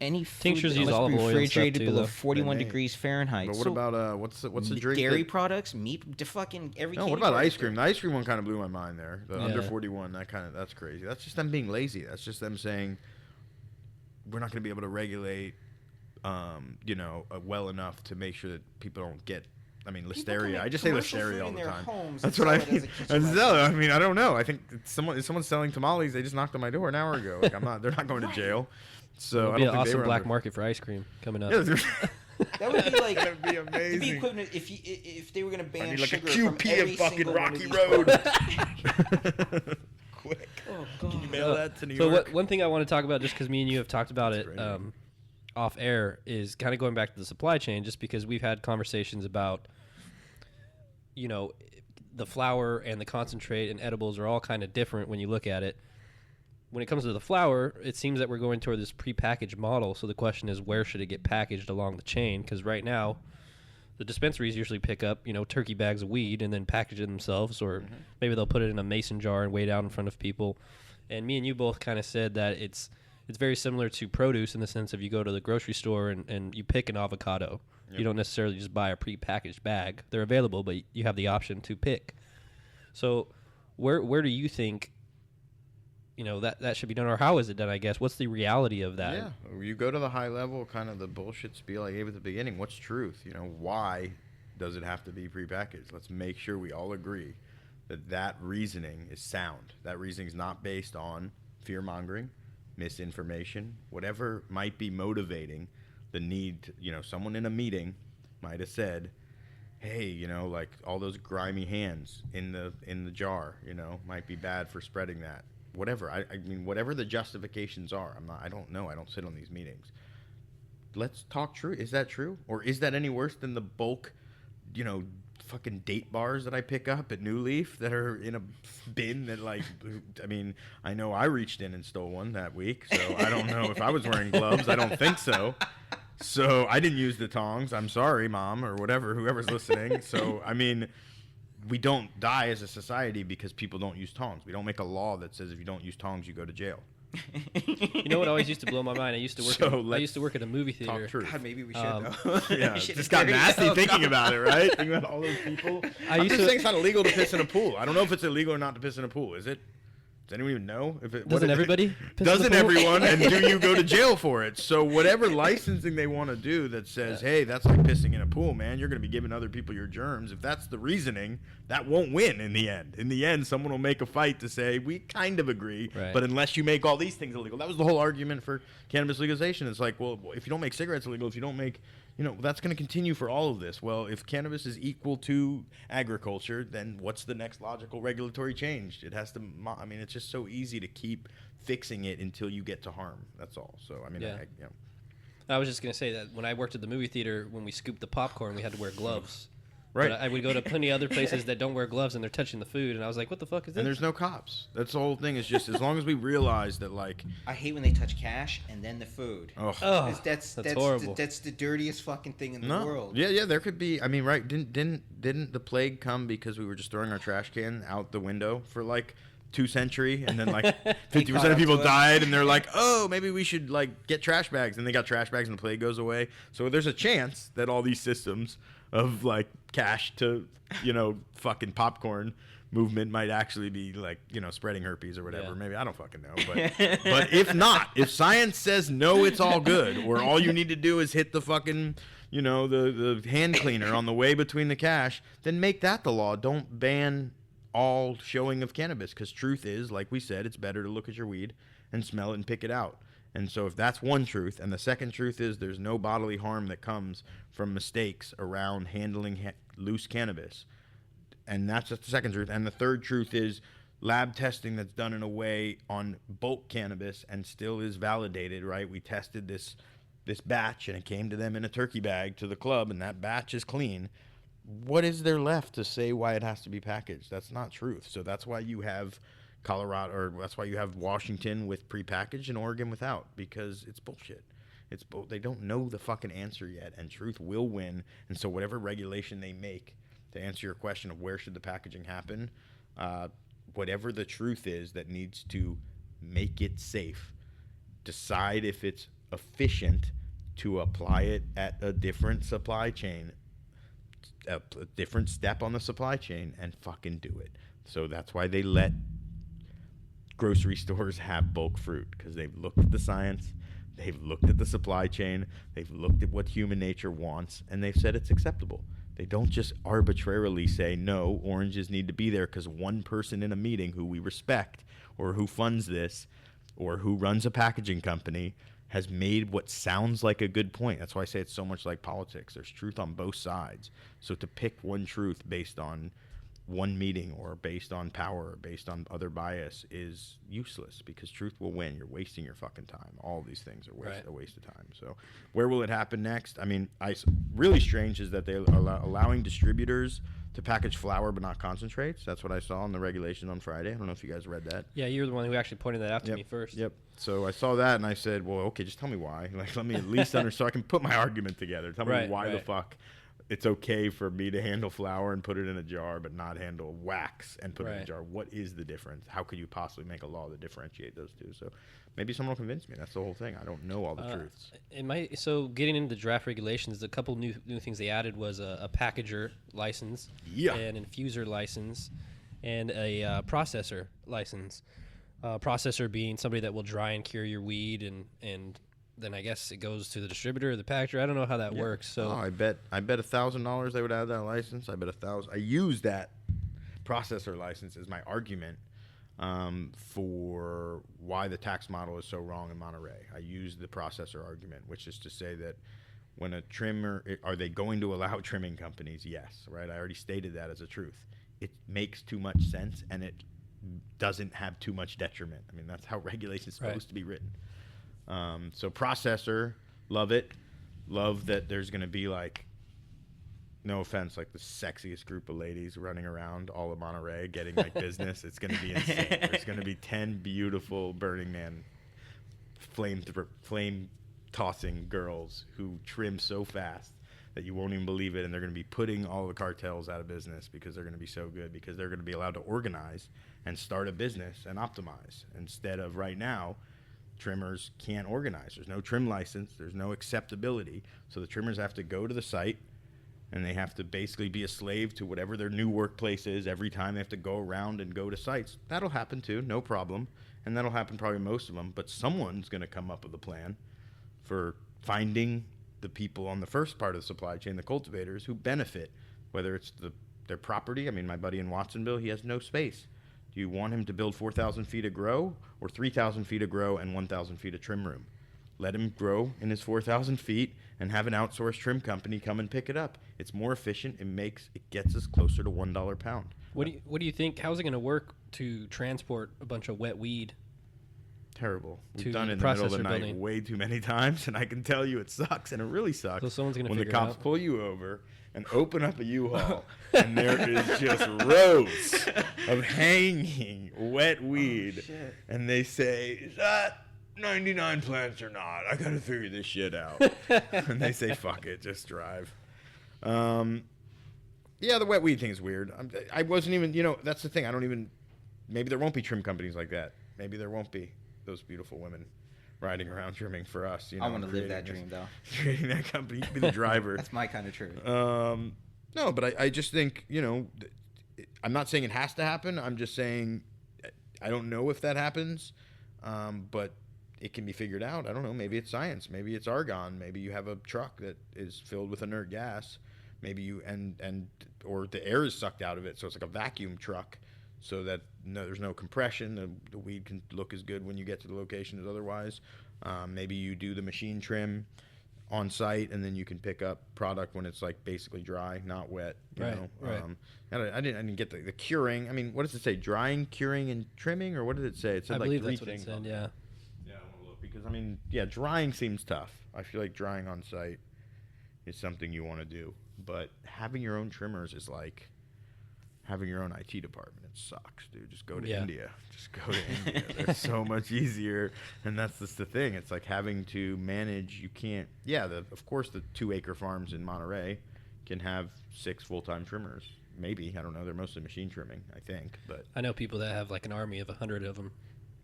Any food Tinctures that use must olive be oil and stuff refrigerated too, below though. 41 They may. degrees Fahrenheit. but what So about what's the drink? dairy that- products, meat, to fucking every. No, candy what about bar ice out cream? The ice cream one kind of blew my mind there. The under Yeah. 41, that's crazy. That's just them being lazy. That's just them saying we're not going to be able to regulate, well enough to make sure that people don't get. I mean, People can listeria. make I just say commercial listeria food all in the their time. homes That's and what I sell it as mean. a kitchen And so, recipe. I mean, I don't know. I think if someone's selling tamales. They just knocked on my door an hour ago. Like they're not going to jail. So It'll I be don't an think they awesome were black under- market for ice cream coming up. Yeah, That would be like that'd be it'd amazing. be equivalent if they were gonna ban I need like a sugar from QP every of fucking single one of Rocky these Road. products. Quick. Oh god. Can you mail that to New So York? one thing I want to talk about, just because me and you have talked about That's it great. off air, is kind of going back to the supply chain, just because we've had conversations about, the flour and the concentrate and edibles are all kind of different when you look at it. When it comes to the flour, it seems that we're going toward this prepackaged model. So the question is, where should it get packaged along the chain? Because right now, the dispensaries usually pick up, turkey bags of weed and then package it themselves, or maybe they'll put it in a mason jar and weigh it out in front of people. And me and you both kind of said that it's very similar to produce in the sense of you go to the grocery store and you pick an avocado. Yep. You don't necessarily just buy a prepackaged bag. They're available, but you have the option to pick. So where do you think that should be done, or how is it done, I guess? What's the reality of that? Yeah, you go to the high level, kind of the bullshit spiel I gave at the beginning. What's truth? Why does it have to be prepackaged? Let's make sure we all agree that reasoning is sound. That reasoning is not based on fear-mongering, misinformation, whatever might be motivating the need to, someone in a meeting might have said, hey, like all those grimy hands in the jar, might be bad for spreading that. Whatever. I mean, whatever the justifications are, I don't know. I don't sit on these meetings. Let's talk true. Is that true? Or is that any worse than the bulk, fucking date bars that I pick up at New Leaf that are in a bin that I know I reached in and stole one that week. So I don't know if I was wearing gloves. I don't think so. So I didn't use the tongs. I'm sorry, Mom, or whatever, whoever's listening. So, I mean, we don't die as a society because people don't use tongs. We don't make a law that says if you don't use tongs, you go to jail. You know what always used to blow my mind? I used to work at a movie theater. Talk truth. God, maybe we should Um, though. Yeah, We should just have got carried nasty that. thinking about it, right? Thinking about all those people. I'm used just to- saying it's not illegal to piss in a pool. I don't know if it's illegal or not to piss in a pool. Is it? Does anyone even know? If it Doesn't everybody piss in the Doesn't pool? everyone? And do you go to jail for it? So whatever licensing they want to do that says, hey, that's like pissing in a pool, man. You're going to be giving other people your germs. If that's the reasoning, that won't win in the end. In the end, someone will make a fight to say, we kind of agree, Right. but unless you make all these things illegal. That was the whole argument for cannabis legalization. It's like, well, if you don't make cigarettes illegal, if you don't make... that's going to continue for all of this. Well, if cannabis is equal to agriculture, then what's the next logical regulatory change? It has to, it's just so easy to keep fixing it until you get to harm. That's all. So, Yeah. I was just going to say that when I worked at the movie theater, when we scooped the popcorn, we had to wear gloves. Right. But I would go to plenty of other places that don't wear gloves and they're touching the food, and I was like, what the fuck is this? And there's no cops. That's the whole thing. Is just as long as we realize that, like, I hate when they touch cash and then the food. oh, Oh, That's horrible. That's the dirtiest fucking thing in the no, world. yeah, there could be. Right? Didn't the plague come because we were just throwing our trash can out the window for like 2 centuries, and then like 50% of people died, and they're like, oh, maybe we should like get trash bags, and they got trash bags, and the plague goes away. So there's a chance that all these systems of like cash to fucking popcorn movement might actually be like spreading herpes or whatever. Yeah. Maybe, I don't fucking know, but if not, if science says no, it's all good, or all you need to do is hit the fucking the hand cleaner on the way between the cash, then make that the law. Don't ban all showing of cannabis, because truth is, like we said, it's better to look at your weed and smell it and pick it out. And so if that's one truth, and the second truth is there's no bodily harm that comes from mistakes around handling loose cannabis, And that's the second truth. And the third truth is lab testing that's done in a way on bulk cannabis and still is validated, right? We tested this batch, and it came to them in a turkey bag to the club, and that batch is clean. What is there left to say why it has to be packaged? That's not truth. So that's why you have Colorado, or that's why you have Washington with prepackaged and Oregon without, because it's bullshit. It's they don't know the fucking answer yet, and truth will win. And so whatever regulation they make, to answer your question of where should the packaging happen, whatever the truth is that needs to make it safe, decide if it's efficient to apply it at a different supply chain, a different step on the supply chain, and fucking do it. So that's why they let grocery stores have bulk fruit, because they've looked at the science, they've looked at the supply chain, they've looked at what human nature wants, and they've said it's acceptable. They don't just arbitrarily say, no, oranges need to be there because one person in a meeting who we respect, or who funds this, or who runs a packaging company, has made what sounds like a good point. That's why I say it's so much like politics. There's truth on both sides. So to pick one truth based on one meeting, or based on power, or based on other bias, is useless, because truth will win. You're wasting your fucking time. All these things are a waste of time. So where will it happen next? I mean, really strange is that they're allowing distributors to package flower but not concentrates. That's what I saw in the regulation on Friday. I don't know if you guys read that. Yeah, you were the one who actually pointed that out to me first. Yep. So I saw that and I said, well, okay, just tell me why. Like, let me at least so I can put my argument together. Tell me why the fuck it's okay for me to handle flour and put it in a jar, but not handle wax and put it in a jar. What is the difference? How could you possibly make a law that differentiate those two? So maybe someone will convince me. That's the whole thing. I don't know all the truths. So getting into the draft regulations, a couple new things they added was a packager license, an infuser license, and a processor license. Processor being somebody that will dry and cure your weed, and then I guess it goes to the distributor or the packager. I don't know how that works. So I bet $1,000 they would add that license. I bet $1,000. I use that processor license as my argument for why the tax model is so wrong in Monterey. I use the processor argument, which is to say that when a trimmer, are they going to allow trimming companies? Yes, right? I already stated that as a truth. It makes too much sense, and it doesn't have too much detriment. I mean, that's how regulation is supposed to be written. So processor, love it. Love that there's going to be, like, no offense, like the sexiest group of ladies running around all of Monterey getting like business. It's going to be insane. There's going to be 10 beautiful Burning Man flame tossing girls who trim so fast that you won't even believe it, and they're going to be putting all the cartels out of business because they're going to be so good, because they're going to be allowed to organize and start a business and optimize, instead of right now trimmers can't organize. There's no trim license, there's no acceptability, so the trimmers have to go to the site and they have to basically be a slave to whatever their new workplace is every time they have to go around and go to sites. That'll happen too, no problem, and that'll happen probably most of them, but someone's going to come up with a plan for finding the people on the first part of the supply chain, the cultivators, who benefit, whether it's their property. I mean, my buddy in Watsonville, he has no space. Do you want him to build 4,000 feet of grow, or 3,000 feet of grow and 1,000 feet of trim room? Let him grow in his 4,000 feet and have an outsourced trim company come and pick it up. It's more efficient. It gets us closer to $1 a pound. What do you think? How's it going to work to transport a bunch of wet weed? Terrible. We've done it in the middle of the night way too many times, and I can tell you it sucks, and it really sucks. So someone's gonna when the figure it cops out. pull you over and open up a U-Haul, and there is just rows of hanging wet weed, and they say, "Is that 99 plants or not? I gotta figure this shit out." And they say, "Fuck it, just drive." Yeah, the wet weed thing is weird. I wasn't even, that's the thing. Maybe there won't be trim companies like that. Maybe there won't be those beautiful women riding around trimming for us. I want to live that dream, though. Creating that company, you can be the driver. That's my kind of truth. No, but I just think, I'm not saying it has to happen. I'm just saying I don't know if that happens, but it can be figured out. I don't know. Maybe it's science. Maybe it's argon. Maybe you have a truck that is filled with inert gas. Maybe you or the air is sucked out of it, so it's like a vacuum truck, so that there's no compression. The weed can look as good when you get to the location as otherwise. Maybe you do the machine trim. on site, and then you can pick up product when it's like basically dry, not wet. You know? Right. I didn't get the curing. I mean, what does it say? Drying, curing, and trimming, or what did it say? It said I like believe three that's what it things. said. Yeah. Yeah, I want to look because I mean, yeah, drying seems tough. I feel like drying on site is something you want to do, but having your own trimmers is like having your own IT department. It sucks, dude. Just go to India. Just go to India. They're so much easier, and that's just the thing. It's like having to manage. You can't. Yeah, of course the 2-acre farms in Monterey can have 6 full-time trimmers. Maybe, I don't know. They're mostly machine trimming, I think. But I know people that have like an army of 100 of them.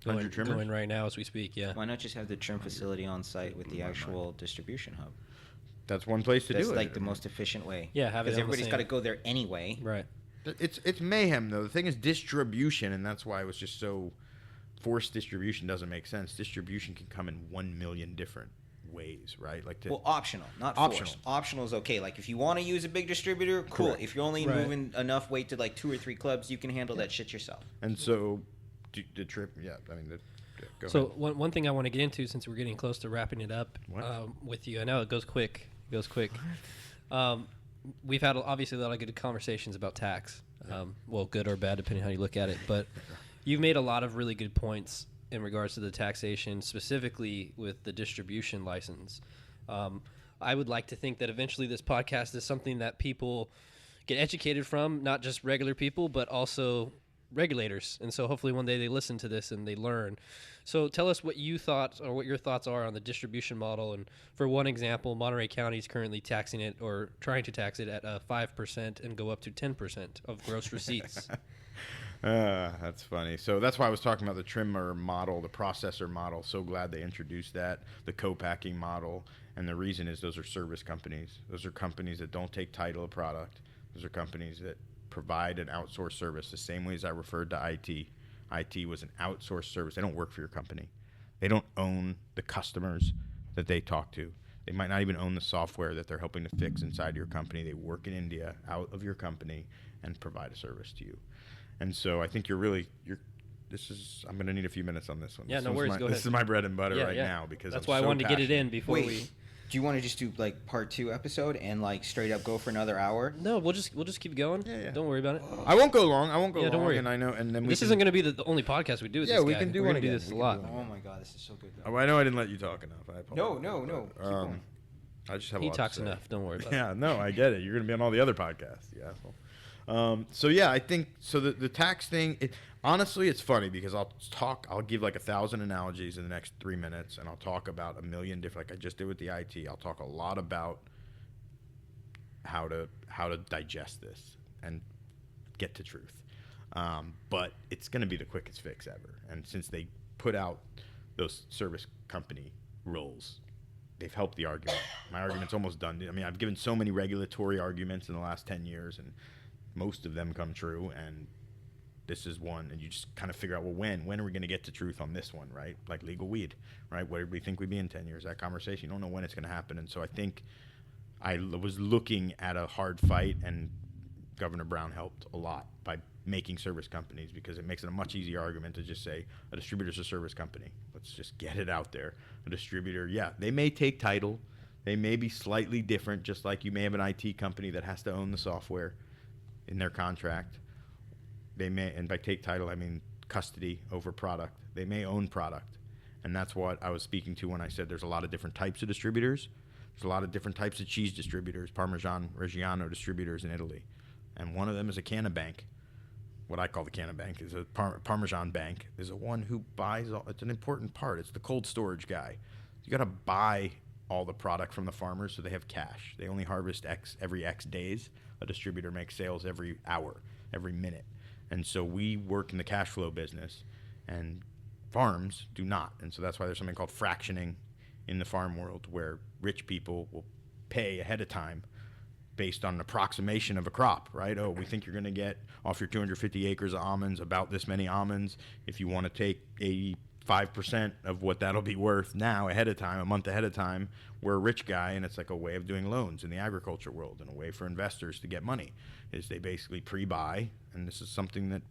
100 trimmers? Going right now as we speak. Yeah. Why not just have the trim facility on site with the actual distribution hub? That's one place to do it. That's like the most efficient way. Yeah, have it because on the everybody's same- got to go there anyway. Right. It's mayhem, though. The thing is distribution, and that's why it was just so forced distribution doesn't make sense. Distribution can come in 1 million different ways, right? Like Well, optional, not Optional. forced. Optional is okay. Like if you want to use a big distributor, cool. Correct. If you're only Right. moving enough weight to like 2 or 3 clubs, you can handle that shit yourself. And so the trip, yeah, I mean, go So ahead. one thing I want to get into, since we're getting close to wrapping it up with you, I know it goes quick. We've had obviously a lot of good conversations about tax. Well, good or bad, depending on how you look at it. But you've made a lot of really good points in regards to the taxation, specifically with the distribution license. I would like to think that eventually this podcast is something that people get educated from, not just regular people, but also regulators. And so hopefully one day they listen to this and they learn. So tell us what you thought or what your thoughts are on the distribution model. And for one example, Monterey County is currently taxing it or trying to tax it at 5% and go up to 10% of gross receipts. That's funny. So that's why I was talking about the trimmer model, the processor model. So glad they introduced that, the co-packing model. And the reason is those are service companies. Those are companies that don't take title of product. Those are companies that provide an outsourced service the same way as I referred to IT. IT was an outsourced service. They don't work for your company. They don't own the customers that they talk to. They might not even own the software that they're helping to fix inside your company. They work in India out of your company and provide a service to you. And so I think I'm going to need a few minutes on this one. Yeah, no worries. Go ahead. This is my bread and butter now because that's I'm why so I wanted to get it passionate. in before Wait, we. do you want to just do like part 2 episode and like straight up go for another hour? No, we'll just keep going. Yeah. Don't worry about it. I won't go long. Yeah, don't worry. And I know, and then This isn't going to be the only podcast we do with Yeah, this we guy. can do We're one gonna do again. this We a can lot. do Oh my god, this is so good. Though. Oh, I know I didn't let you talk enough. I apologize. No. Keep going. I just have a He lot talks to say. enough. Don't worry about it. Yeah, no, I get it. You're going to be on all the other podcasts. Yeah. So yeah, I think so. The tax thing. Honestly, it's funny because I'll give like 1,000 analogies in the next 3 minutes, and I'll talk about a million different. Like I just did with the IT. I'll talk a lot about how to digest this and get to truth. But it's going to be the quickest fix ever. And since they put out those service company rules, they've helped the argument. My argument's almost done. I mean, I've given so many regulatory arguments in the last 10 years, and most of them come true, and this is one. And you just kind of figure out, well, when are we going to get to truth on this one, right? Like legal weed, right? Where do we think we'd be in 10 years? That conversation, you don't know when it's going to happen. And so I think I was looking at a hard fight, and Governor Brown helped a lot by making service companies, because it makes it a much easier argument to just say a distributor's a service company. Let's just get it out there. A distributor, yeah, they may take title. They may be slightly different, just like you may have an IT company that has to own the software in their contract. They may, and by take title, I mean custody over product. They may own product. And that's what I was speaking to when I said there's a lot of different types of distributors. There's a lot of different types of cheese distributors, Parmesan Reggiano distributors in Italy. And one of them is a Cannabis. What I call the Cannabis is a Parmesan bank. Is a one who buys it's an important part. It's the cold storage guy. You got to buy all the product from the farmers so they have cash. They only harvest every X days. A distributor makes sales every hour, every minute. And so we work in the cash flow business, and farms do not. And so that's why there's something called fractioning in the farm world, where rich people will pay ahead of time based on an approximation of a crop, right? Oh, we think you're going to get off your 250 acres of almonds about this many almonds. If you want to take 85% of what that'll be worth now ahead of time, a month ahead of time, we're a rich guy, and it's like a way of doing loans in the agriculture world, and a way for investors to get money is they basically pre-buy. And this is something that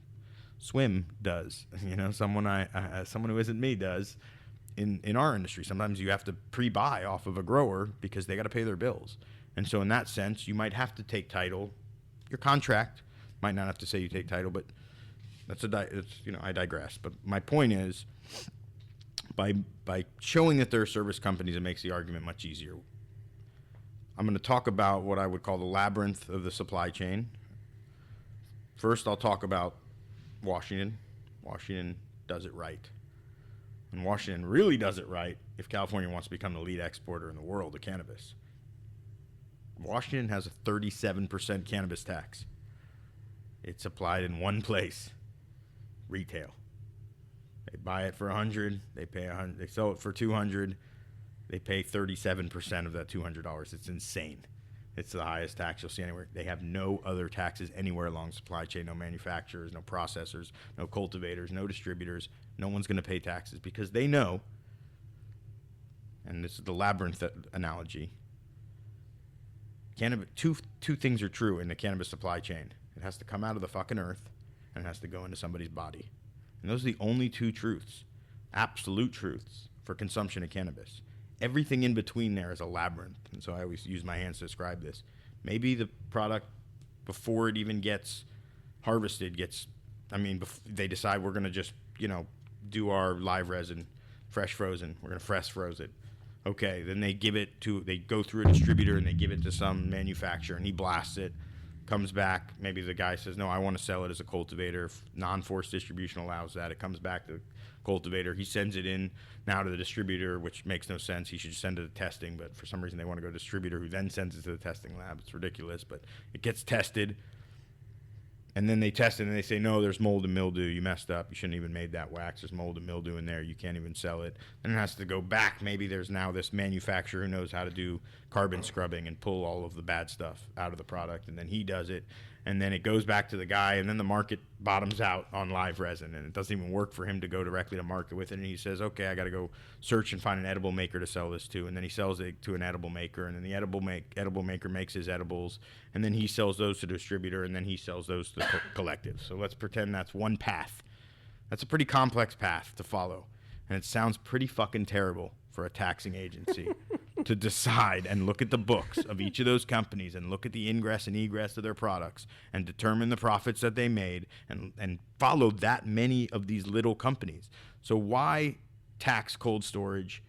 Swim does, someone who isn't me does, in our industry. Sometimes you have to pre-buy off of a grower because they got to pay their bills. And so in that sense, you might have to take title. Your contract might not have to say you take title, but I digress. But my point is, by showing that there are service companies, it makes the argument much easier. I'm going to talk about what I would call the labyrinth of the supply chain. First, I'll talk about Washington. Washington does it right. And Washington really does it right if California wants to become the lead exporter in the world of cannabis. Washington has a 37% cannabis tax. It's applied in one place, retail. They buy it for $100, they pay $100, they sell it for $200, they pay 37% of that $200. It's insane. It's the highest tax you'll see anywhere. They have no other taxes anywhere along the supply chain, no manufacturers, no processors, no cultivators, no distributors. No one's going to pay taxes because they know, and this is the labyrinth analogy, cannabis, two things are true in the cannabis supply chain. It has to come out of the fucking earth, and it has to go into somebody's body. And those are the only two truths, absolute truths, for consumption of cannabis. Everything in between there is a labyrinth, and so I always use my hands to describe this. Maybe the product, before it even gets harvested, they decide we're going to just, do our live resin, fresh frozen. We're going to fresh froze it. Okay, then they go through a distributor and they give it to some manufacturer, and he blasts it, comes back. Maybe the guy says, no, I want to sell it as a cultivator. Non-forced distribution allows that. It comes back to the cultivator. He sends it in now to the distributor, which makes no sense. He should just send it to testing, but for some reason they want to go to distributor who then sends it to the testing lab. It's ridiculous, but it gets tested. And then they test it and they say, no, there's mold and mildew. You messed up. You shouldn't have even made that wax. There's mold and mildew in there. You can't even sell it. Then it has to go back. Maybe there's now this manufacturer who knows how to do carbon scrubbing and pull all of the bad stuff out of the product. And then he does it. And then it goes back to the guy. And then the market bottoms out on live resin. And it doesn't even work for him to go directly to market with it. And he says, okay, I got to go search and find an edible maker to sell this to. And then he sells it to an edible maker. And then the edible maker makes his edibles. And then he sells those to the distributor. And then he sells those to the collective. So let's pretend that's one path. That's a pretty complex path to follow. And it sounds pretty fucking terrible for a taxing agency to decide and look at the books of each of those companies and look at the ingress and egress of their products and determine the profits that they made and follow that many of these little companies. So why tax cold storage?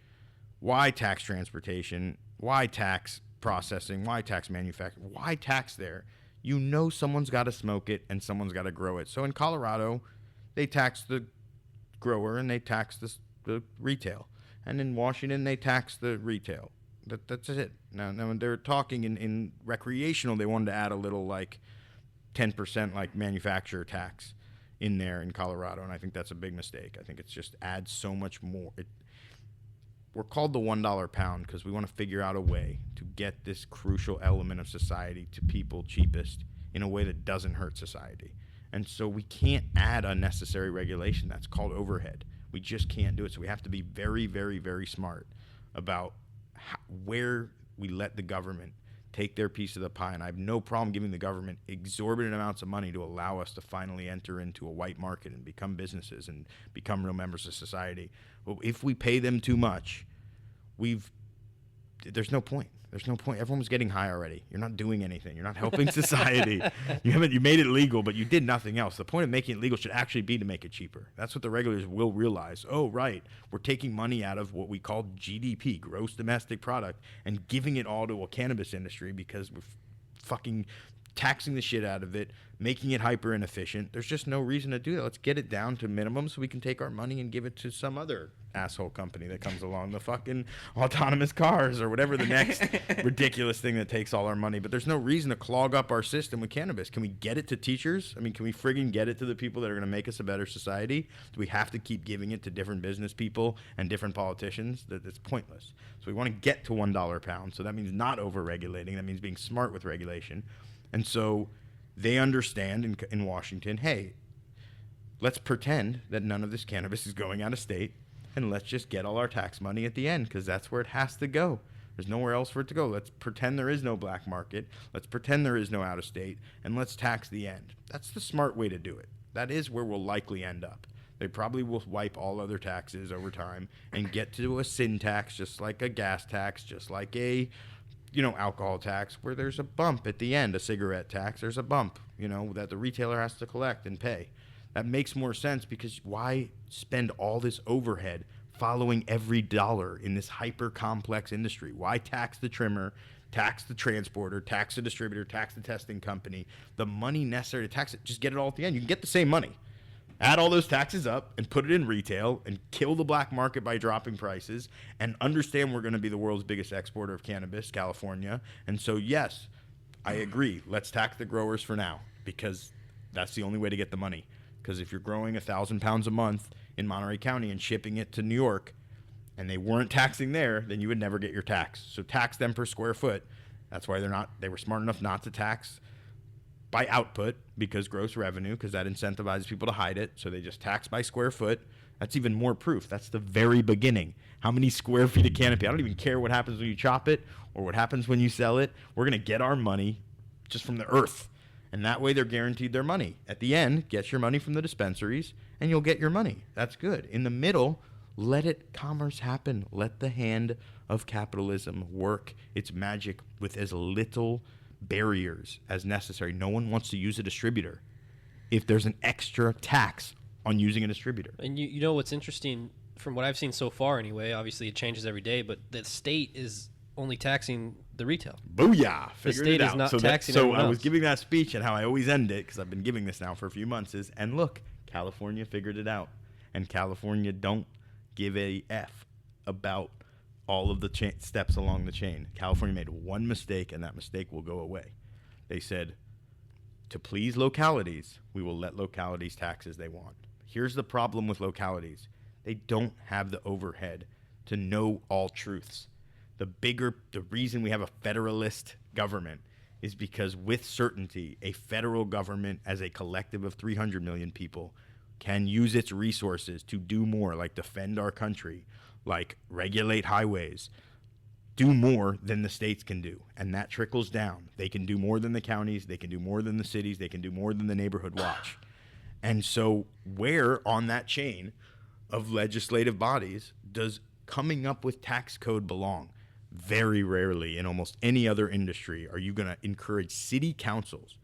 Why tax transportation? Why tax processing? Why tax manufacturing? Why tax there? You know someone's got to smoke it and someone's got to grow it. So in Colorado, they tax the grower and they tax the retail. And in Washington, they tax the retail. That's it. Now when they're talking in recreational, they wanted to add a little 10% manufacturer tax in there in Colorado, and I think that's a big mistake. I think it's just adds so much more. We're called the $1 pound because we want to figure out a way to get this crucial element of society to people cheapest in a way that doesn't hurt society. And so we can't add unnecessary regulation. That's called overhead. We just can't do it. So we have to be very, very, very smart about where we let the government take their piece of the pie. And I have no problem giving the government exorbitant amounts of money to allow us to finally enter into a white market and become businesses and become real members of society. Well, if we pay them too much, there's no point. There's no point. Everyone was getting high already. You're not doing anything. You're not helping society. You made it legal, but you did nothing else. The point of making it legal should actually be to make it cheaper. That's what the regulators will realize. Oh, right. We're taking money out of what we call GDP, gross domestic product, and giving it all to a cannabis industry because we're fucking taxing the shit out of it, making it hyper inefficient. There's just no reason to do that. Let's get it down to minimum so we can take our money and give it to some other asshole company that comes along, the fucking autonomous cars or whatever the next ridiculous thing that takes all our money. But there's no reason to clog up our system with cannabis. Can we get it to teachers? I mean, can we friggin' get it to the people that are going to make us a better society? Do we have to keep giving it to different business people and different politicians? That's pointless. So we want to get to $1 pound. So that means not over-regulating. That means being smart with regulation. And so they understand in Washington, hey, let's pretend that none of this cannabis is going out of state, and let's just get all our tax money at the end because that's where it has to go. There's nowhere else for it to go. Let's pretend there is no black market. Let's pretend there is no out of state, and let's tax the end. That's the smart way to do it. That is where we'll likely end up. They probably will wipe all other taxes over time and get to a sin tax, just like a gas tax, just like a, alcohol tax, where there's a bump at the end. A cigarette tax, there's a bump, that the retailer has to collect and pay. That makes more sense, because why spend all this overhead following every dollar in this hyper complex industry? Why tax the trimmer, tax the transporter, tax the distributor, tax the testing company? The money necessary to tax it, just get it all at the end. You can get the same money. Add all those taxes up and put it in retail and kill the black market by dropping prices, and understand we're going to be the world's biggest exporter of cannabis, California. And so, yes, I agree. Let's tax the growers for now, because that's the only way to get the money. Because if you're growing 1,000 pounds a month in Monterey County and shipping it to New York, and they weren't taxing there, then you would never get your tax. So tax them per square foot. That's why they were smart enough not to tax by output, because gross revenue, because that incentivizes people to hide it. So they just tax by square foot. That's even more proof. That's the very beginning. How many square feet of canopy? I don't even care what happens when you chop it or what happens when you sell it. We're going to get our money just from the earth. And that way they're guaranteed their money. At the end, get your money from the dispensaries and you'll get your money. That's good. In the middle, let commerce happen. Let the hand of capitalism work its magic with as little barriers as necessary. No one wants to use a distributor if there's an extra tax on using a distributor. And you know what's interesting, from what I've seen so far anyway, obviously it changes every day, but the state is only taxing the retail. Booyah! The state is not taxing everyone I else. was giving that speech, and how I always end it, because I've been giving this now for a few months, is, and look, California figured it out. And California don't give a F about all of the steps along the chain. California made one mistake, and that mistake will go away. They said, to please localities, we will let localities tax as they want. Here's the problem with localities. They don't have the overhead to know all truths. The reason we have a federalist government is because with certainty, a federal government as a collective of 300 million people can use its resources to do more, like defend our country, like regulate highways, do more than the states can do. And that trickles down. They can do more than the counties. They can do more than the cities. They can do more than the neighborhood watch. And so where on that chain of legislative bodies does coming up with tax code belong? Very rarely in almost any other industry are you going to encourage city councils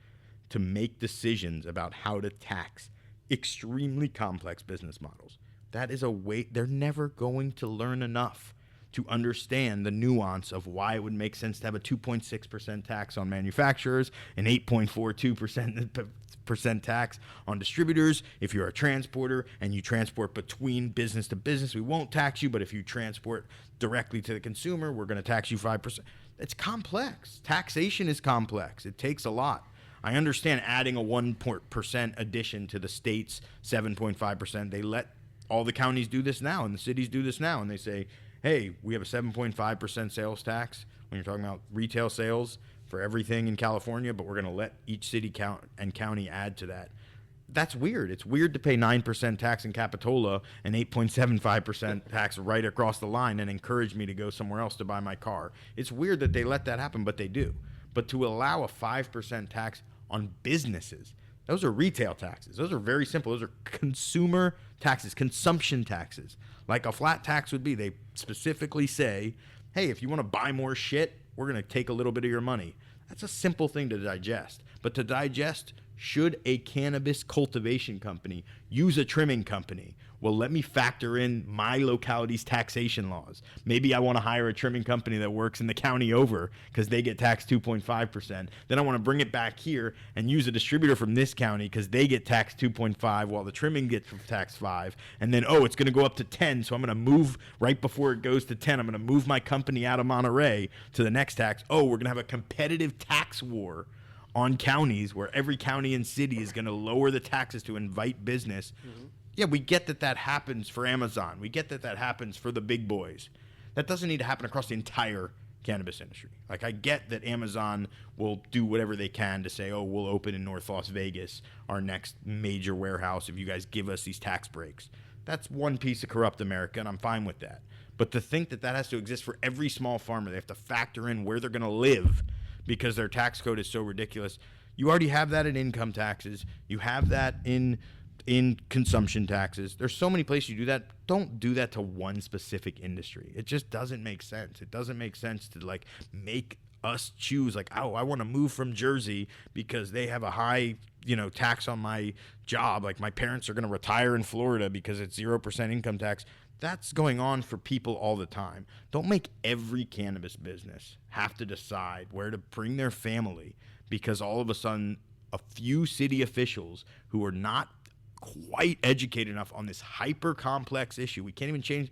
to make decisions about how to tax extremely complex business models. That is a way. They're never going to learn enough to understand the nuance of why it would make sense to have a 2.6% tax on manufacturers, an 8.42% tax on distributors. If you're a transporter and you transport between business to business, we won't tax you, but if you transport directly to the consumer, we're going to tax you 5%. It's complex. Taxation is complex. It takes a lot. I understand adding a 1% addition to the state's 7.5%. They let all the counties do this now and the cities do this now, and they say, hey, we have a 7.5% sales tax when you're talking about retail sales for everything in California, but we're going to let each city and county add to that. That's weird. It's weird to pay 9% tax in Capitola and 8.75% tax right across the line and encourage me to go somewhere else to buy my car. It's weird that they let that happen, but they do. But to allow a 5% tax on businesses, those are retail taxes. Those are very simple. Those are consumer taxes, consumption taxes. Like a flat tax would be, they specifically say, hey, if you want to buy more shit, we're going to take a little bit of your money. That's a simple thing to digest. But to digest, should a cannabis cultivation company use a trimming company? Well, let me factor in my locality's taxation laws. Maybe I want to hire a trimming company that works in the county over because they get taxed 2.5%. Then I want to bring it back here and use a distributor from this county because they get taxed 2.5 while the trimming gets taxed 5. And then, it's going to go up to 10, so I'm going to move right before it goes to 10. I'm going to move my company out of Monterey to the next tax. We're going to have a competitive tax war on counties where every county and city is going to lower the taxes to invite business. Mm-hmm. Yeah, we get that happens for Amazon. We get that happens for the big boys. That doesn't need to happen across the entire cannabis industry. Like, I get that Amazon will do whatever they can to say, we'll open in North Las Vegas, our next major warehouse, if you guys give us these tax breaks. That's one piece of corrupt America, and I'm fine with that. But to think that has to exist for every small farmer, they have to factor in where they're going to live because their tax code is so ridiculous. You already have that in income taxes. You have that in in consumption taxes. There's so many places you do that. Don't do that to one specific industry. It just doesn't make sense. It doesn't make sense to like make us choose like, oh, I want to move from Jersey because they have a high, tax on my job. Like my parents are going to retire in Florida because it's 0% income tax. That's going on for people all the time. Don't make every cannabis business have to decide where to bring their family because all of a sudden a few city officials who are not quite educated enough on this hyper complex issue. We can't even change.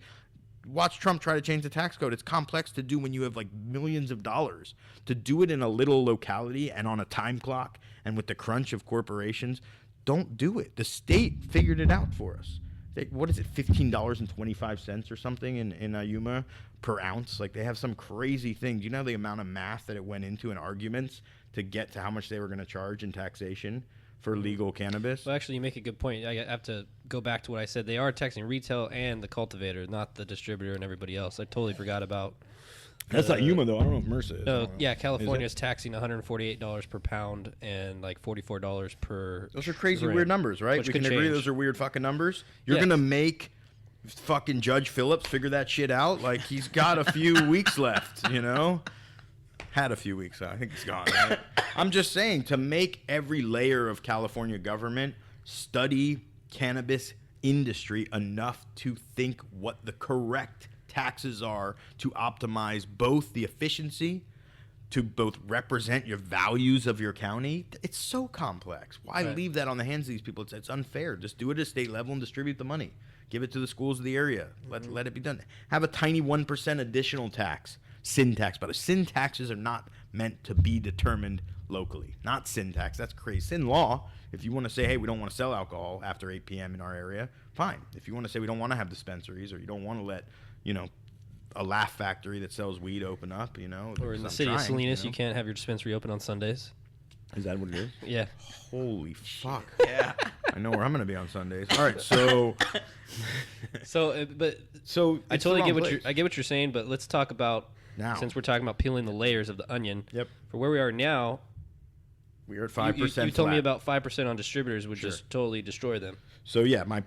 Watch Trump try to change the tax code. It's complex to do when you have like millions of dollars. To do it in a little locality and on a time clock and with the crunch of corporations, don't do it. The state figured it out for us. What is it, $15.25 or something in Yuma per ounce? Like they have some crazy thing. Do you know the amount of math that it went into in arguments to get to how much they were going to charge in taxation for legal cannabis? Well, actually, you make a good point. I have to go back to what I said. They are taxing retail and the cultivator, not the distributor and everybody else. I totally forgot about. That's not Yuma, though. I don't know if Mercer is. No, yeah, California is taxing $148 per pound and like $44 per. Those are crazy gram, weird numbers, right? We can agree those are weird fucking numbers. You're going to make fucking Judge Phillips figure that shit out? Like, he's got a few weeks left, Had a few weeks. I think he's gone, right? I'm just saying, to make every layer of California government study cannabis industry enough to think what the correct taxes are to optimize both the efficiency, to both represent your values of your county. It's so complex. Why leave that on the hands of these people? It's unfair. Just do it at state level and distribute the money. Give it to the schools of the area. Let it be done. Have a tiny 1% additional tax. Sin tax, but sin taxes are not meant to be determined locally. Not sin tax. That's crazy. Sin law, if you want to say, hey, we don't want to sell alcohol after 8 p.m. in our area, fine. If you want to say we don't want to have dispensaries, or you don't want to let, a laugh factory that sells weed open up, Or in the city of Salinas, you can't have your dispensary open on Sundays. Is that what it is? Yeah. Holy fuck. Yeah. I know where I'm going to be on Sundays. All right, so... So I totally get what you're saying, but let's talk about... Now, since we're talking about peeling the layers of the onion, for where we are now, we are at 5%. You told me about 5% on distributors would just totally destroy them. So yeah, my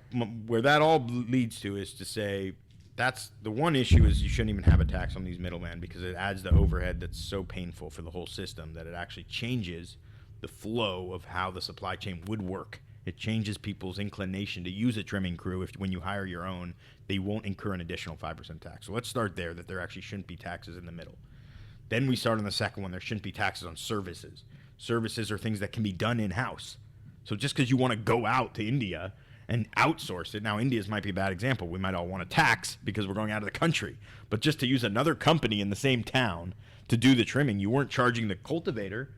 where that all leads to is to say that's the one issue is you shouldn't even have a tax on these middlemen because it adds the overhead that's so painful for the whole system that it actually changes the flow of how the supply chain would work. It changes people's inclination to use a trimming crew. When you hire your own, they won't incur an additional 5% tax. So let's start there, that there actually shouldn't be taxes in the middle. Then we start on the second one, there shouldn't be taxes on services. Services are things that can be done in-house. So just because you want to go out to India and outsource it, now India's might be a bad example. We might all want to tax because we're going out of the country. But just to use another company in the same town to do the trimming, you weren't charging the cultivator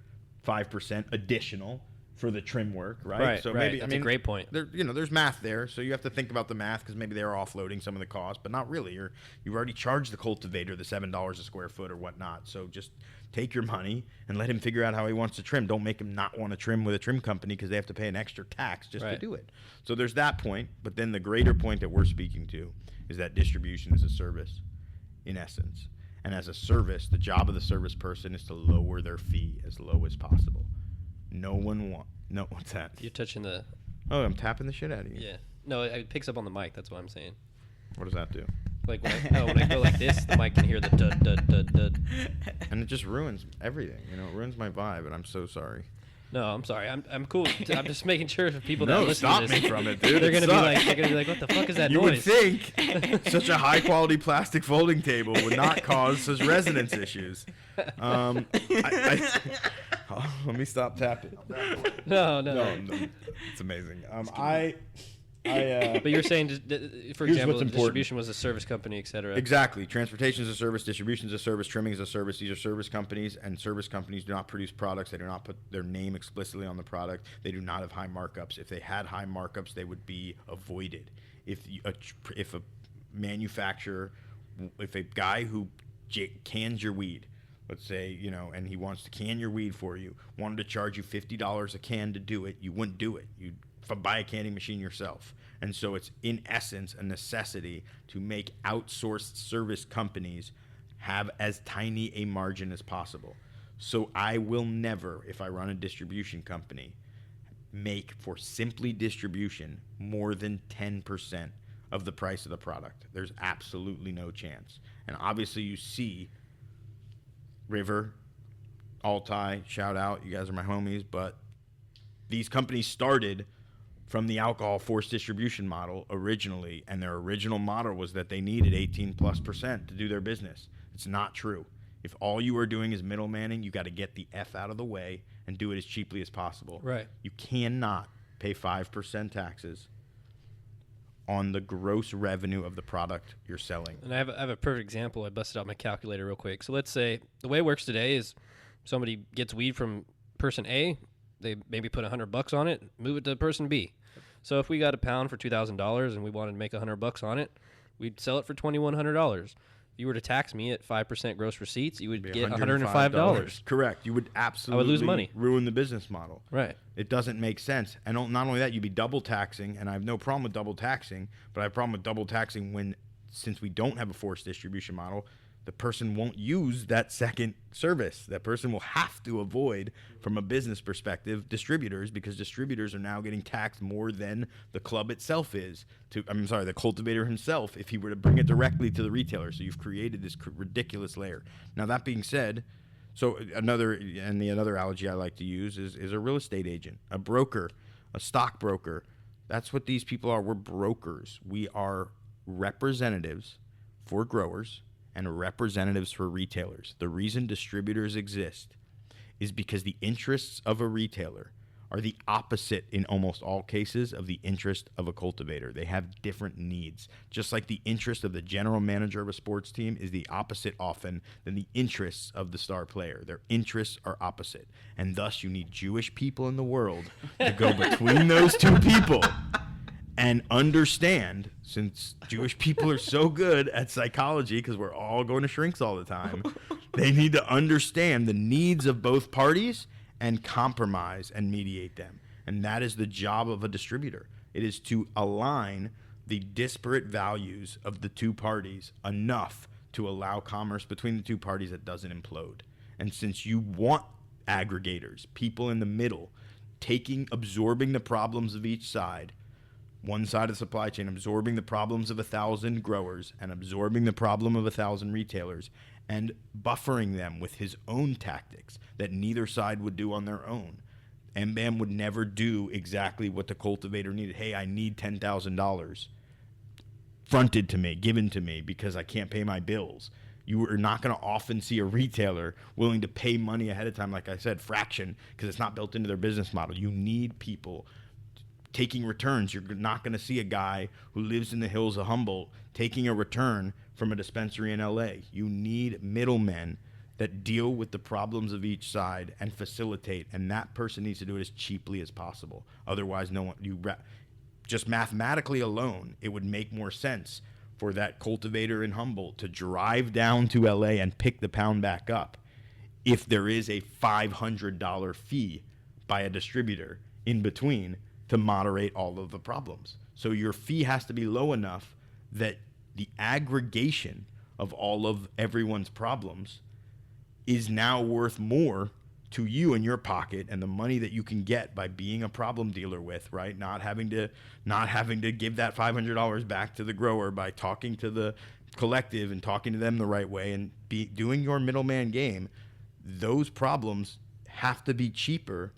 5% additional for the trim work, right? So maybe that's a great point. There's math there, so you have to think about the math because maybe they're offloading some of the cost, but not really. You've already charged the cultivator the $7 a square foot or whatnot. So just take your money and let him figure out how he wants to trim. Don't make him not want to trim with a trim company because they have to pay an extra tax just to do it. So there's that point, but then the greater point that we're speaking to is that distribution is a service, in essence. And as a service, the job of the service person is to lower their fee as low as possible. No, what's that? You're touching the... Oh, I'm tapping the shit out of you. Yeah. No, it picks up on the mic. That's what I'm saying. What does that do? Like when I go like this, the mic can hear the dud, dud, dud, dud. And it just ruins everything. It ruins my vibe, and I'm so sorry. No, I'm sorry. I'm cool. I'm just making sure for people that listen to this. Stop me from it, dude. They're gonna be like, what the fuck is that noise? You would think such a high quality plastic folding table would not cause such resonance issues. Let me stop tapping. No. It's amazing. But you're saying, for example, distribution was a service company, et cetera. Exactly. Transportation is a service, distribution is a service, trimming is a service. These are service companies, and service companies do not produce products. They do not put their name explicitly on the product. They do not have high markups. If they had high markups, they would be avoided. If a manufacturer, if a guy who cans your weed, let's say, and he wants to can your weed for you, wanted to charge you $50 a can to do it, you wouldn't do it. You'd buy a canning machine yourself. And so it's in essence a necessity to make outsourced service companies have as tiny a margin as possible. So I will never, if I run a distribution company, make for simply distribution more than 10% of the price of the product. There's absolutely no chance. And obviously you see River, Altai, shout out, you guys are my homies, but these companies started from the alcohol forced distribution model originally, and their original model was that they needed 18+% to do their business. It's not true. If all you are doing is middlemaning, you got to get the F out of the way and do it as cheaply as possible. Right. You cannot pay 5% taxes on the gross revenue of the product you're selling. And I have a perfect example. I busted out my calculator real quick. So let's say the way it works today is somebody gets weed from person A, they maybe put $100 on it, move it to person B. So if we got a pound for $2,000 and we wanted to make $100 on it, we'd sell it for $2,100. If you were to tax me at 5% gross receipts, you would get $105. Correct. You would absolutely I would lose money. Ruin the business model. Right. It doesn't make sense. And not only that, you'd be double taxing, and I have no problem with double taxing, but I have a problem with double taxing when, since we don't have a forced distribution model, the person won't use that second service. That person will have to avoid, from a business perspective, distributors, because distributors are now getting taxed more than the club itself is. The cultivator himself, if he were to bring it directly to the retailer. So you've created this ridiculous layer. Now, that being said, the other analogy I like to use is a real estate agent, a broker, a stockbroker. That's what these people are. We're brokers. We are representatives for growers and representatives for retailers. The reason distributors exist is because the interests of a retailer are the opposite in almost all cases of the interest of a cultivator. They have different needs. Just like the interest of the general manager of a sports team is the opposite often than the interests of the star player. Their interests are opposite. And thus you need Jewish people in the world to go between those two people and understand, since Jewish people are so good at psychology because we're all going to shrinks all the time, they need to understand the needs of both parties and compromise and mediate them. And that is the job of a distributor. It is to align the disparate values of the two parties enough to allow commerce between the two parties that doesn't implode. And since you want aggregators, people in the middle, absorbing the problems of each side, one side of the supply chain absorbing the problems of 1,000 growers and absorbing the problem of 1,000 retailers and buffering them with his own tactics that neither side would do on their own. MBAM would never do exactly what the cultivator needed. Hey, I need $10,000 fronted to me, given to me because I can't pay my bills. You are not going to often see a retailer willing to pay money ahead of time, like I said, fraction, because it's not built into their business model. You need people taking returns. You're not going to see a guy who lives in the hills of Humboldt taking a return from a dispensary in LA. You need middlemen that deal with the problems of each side and facilitate, and that person needs to do it as cheaply as possible. Otherwise, just mathematically alone, it would make more sense for that cultivator in Humboldt to drive down to LA and pick the pound back up if there is a $500 fee by a distributor in between to moderate all of the problems. So your fee has to be low enough that the aggregation of all of everyone's problems is now worth more to you in your pocket, and the money that you can get by being a problem dealer with, right? Not having to give that $500 back to the grower by talking to the collective and talking to them the right way and doing your middleman game. Those problems have to be cheaper.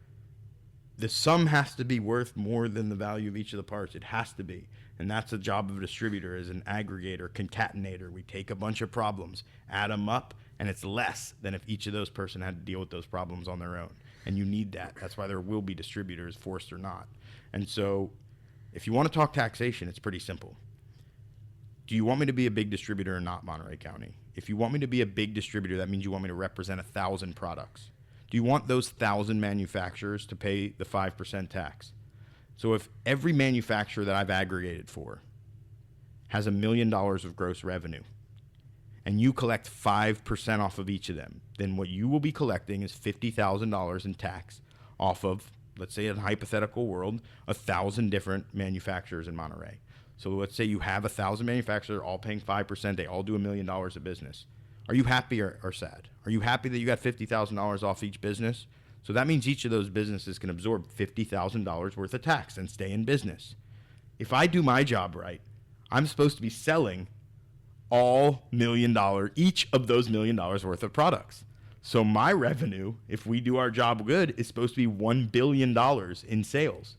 The sum has to be worth more than the value of each of the parts. It has to be. And that's the job of a distributor, as an aggregator, concatenator. We take a bunch of problems, add them up, and it's less than if each of those person had to deal with those problems on their own. And you need that. That's why there will be distributors, forced or not. And so if you want to talk taxation, it's pretty simple. Do you want me to be a big distributor or not, Monterey County? If you want me to be a big distributor, that means you want me to represent 1,000 products. Do you want those 1,000 manufacturers to pay the 5% tax? So if every manufacturer that I've aggregated for has $1 million of gross revenue, and you collect 5% off of each of them, then what you will be collecting is $50,000 in tax off of, let's say in a hypothetical world, 1,000 different manufacturers in Monterey. So let's say you have 1,000 manufacturers all paying 5%, they all do $1 million of business. Are you happy or sad? Are you happy that you got $50,000 off each business? So that means each of those businesses can absorb $50,000 worth of tax and stay in business. If I do my job right, I'm supposed to be selling all $1 million, each of those $1 million worth of products. So my revenue, if we do our job good, is supposed to be $1 billion in sales.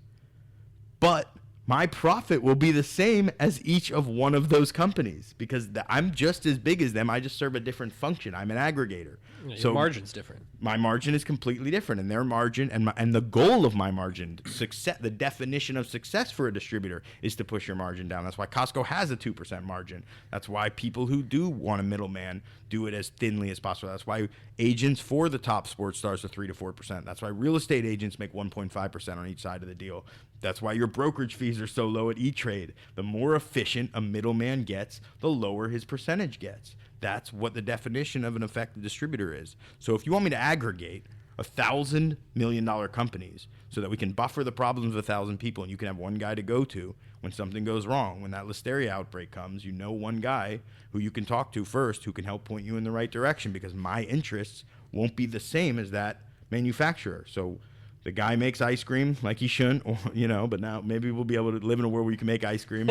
But my profit will be the same as each of one of those companies because I'm just as big as them. I just serve a different function. I'm an aggregator. Your So margin's different. my margin is completely different, and their margin and the goal of my margin, success, the definition of success for a distributor is to push your margin down. That's why Costco has a 2% margin. That's why people who do want a middleman do it as thinly as possible. That's why agents for the top sports stars are 3 to 4%. That's why real estate agents make 1.5% on each side of the deal. That's why your brokerage fees are so low at E-Trade. The more efficient a middleman gets, the lower his percentage gets. That's what the definition of an effective distributor is. So if you want me to aggregate 1,000 $1 million companies so that we can buffer the problems of 1,000 people and you can have one guy to go to when something goes wrong, when that listeria outbreak comes, you know one guy who you can talk to first who can help point you in the right direction because my interests won't be the same as that manufacturer. So the guy makes ice cream like he shouldn't, or, but now maybe we'll be able to live in a world where you can make ice cream.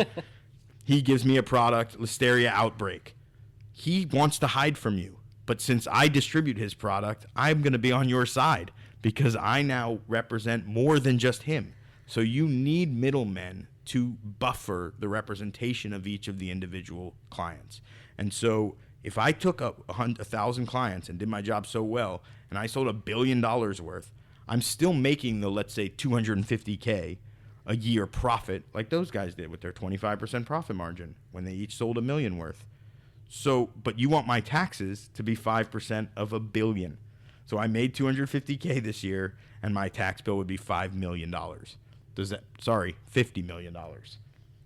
He gives me a product, listeria outbreak. He wants to hide from you. But since I distribute his product, I'm going to be on your side because I now represent more than just him. So you need middlemen to buffer the representation of each of the individual clients. And so if I took 1,000 clients and did my job so well, and I sold $1 billion worth, I'm still making the, let's say, $250K a year profit like those guys did with their 25% profit margin when they each sold $1 million worth. So, but you want my taxes to be 5% of $1 billion. So I made $250K this year, and my tax bill would be $5 million. $50 million.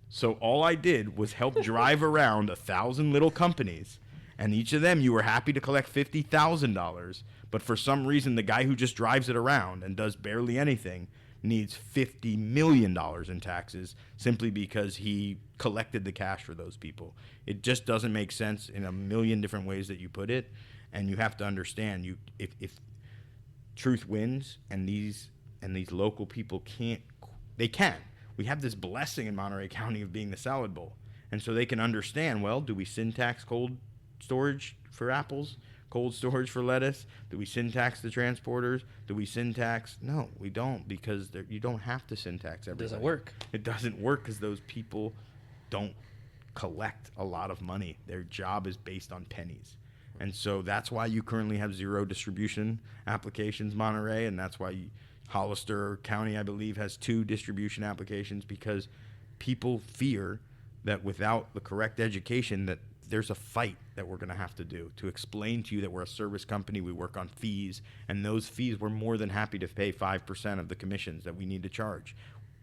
So all I did was help drive around 1,000 little companies, and each of them you were happy to collect $50,000, but for some reason the guy who just drives it around and does barely anything needs $50 million in taxes simply because he collected the cash for those people. It just doesn't make sense in a million different ways that you put it, and you have to understand if truth wins and these local people can't, they can. We have this blessing in Monterey County of being the salad bowl, and so they can understand, well, do we sin tax cold storage for apples? Cold storage for lettuce? Do we sin tax the transporters? Do we sin tax? No, we don't, because you don't have to sin tax everything. It doesn't work. It doesn't work because those people don't collect a lot of money. Their job is based on pennies. And so that's why you currently have 0 distribution applications, Monterey, and that's why Hollister County, I believe, has 2 distribution applications, because people fear that without the correct education that there's a fight that we're going to have to do to explain to you that we're a service company, we work on fees, and those fees we're more than happy to pay 5% of the commissions that we need to charge.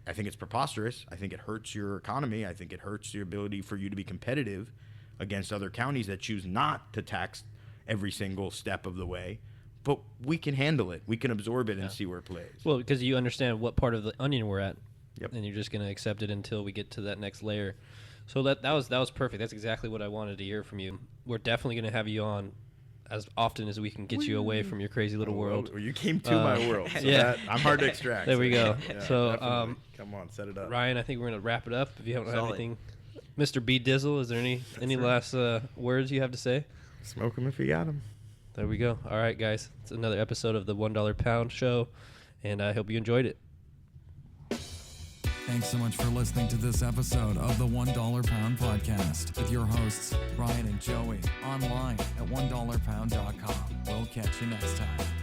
I think it's preposterous. I think it hurts your economy. I think it hurts your ability for you to be competitive against other counties that choose not to tax every single step of the way. But we can handle it. We can absorb it and see where it plays. Well, because you understand what part of the onion we're at, Yep. and you're just going to accept it until we get to that next layer. So that was perfect. That's exactly what I wanted to hear from you. We're definitely going to have you on as often as we can get you away from your crazy little world. Well, you came to my world. So yeah. I'm hard to extract. There we go. Yeah, so come on, set it up. Ryan, I think we're going to wrap it up. If you don't have anything, Mr. B-Dizzle, is there any last words you have to say? Smoke them if you got them. There we go. All right, guys. It's another episode of the $1 Pound Show, and I hope you enjoyed it. Thanks so much for listening to this episode of the $1 Pound Podcast with your hosts, Ryan and Joey, online at $1pound.com. We'll catch you next time.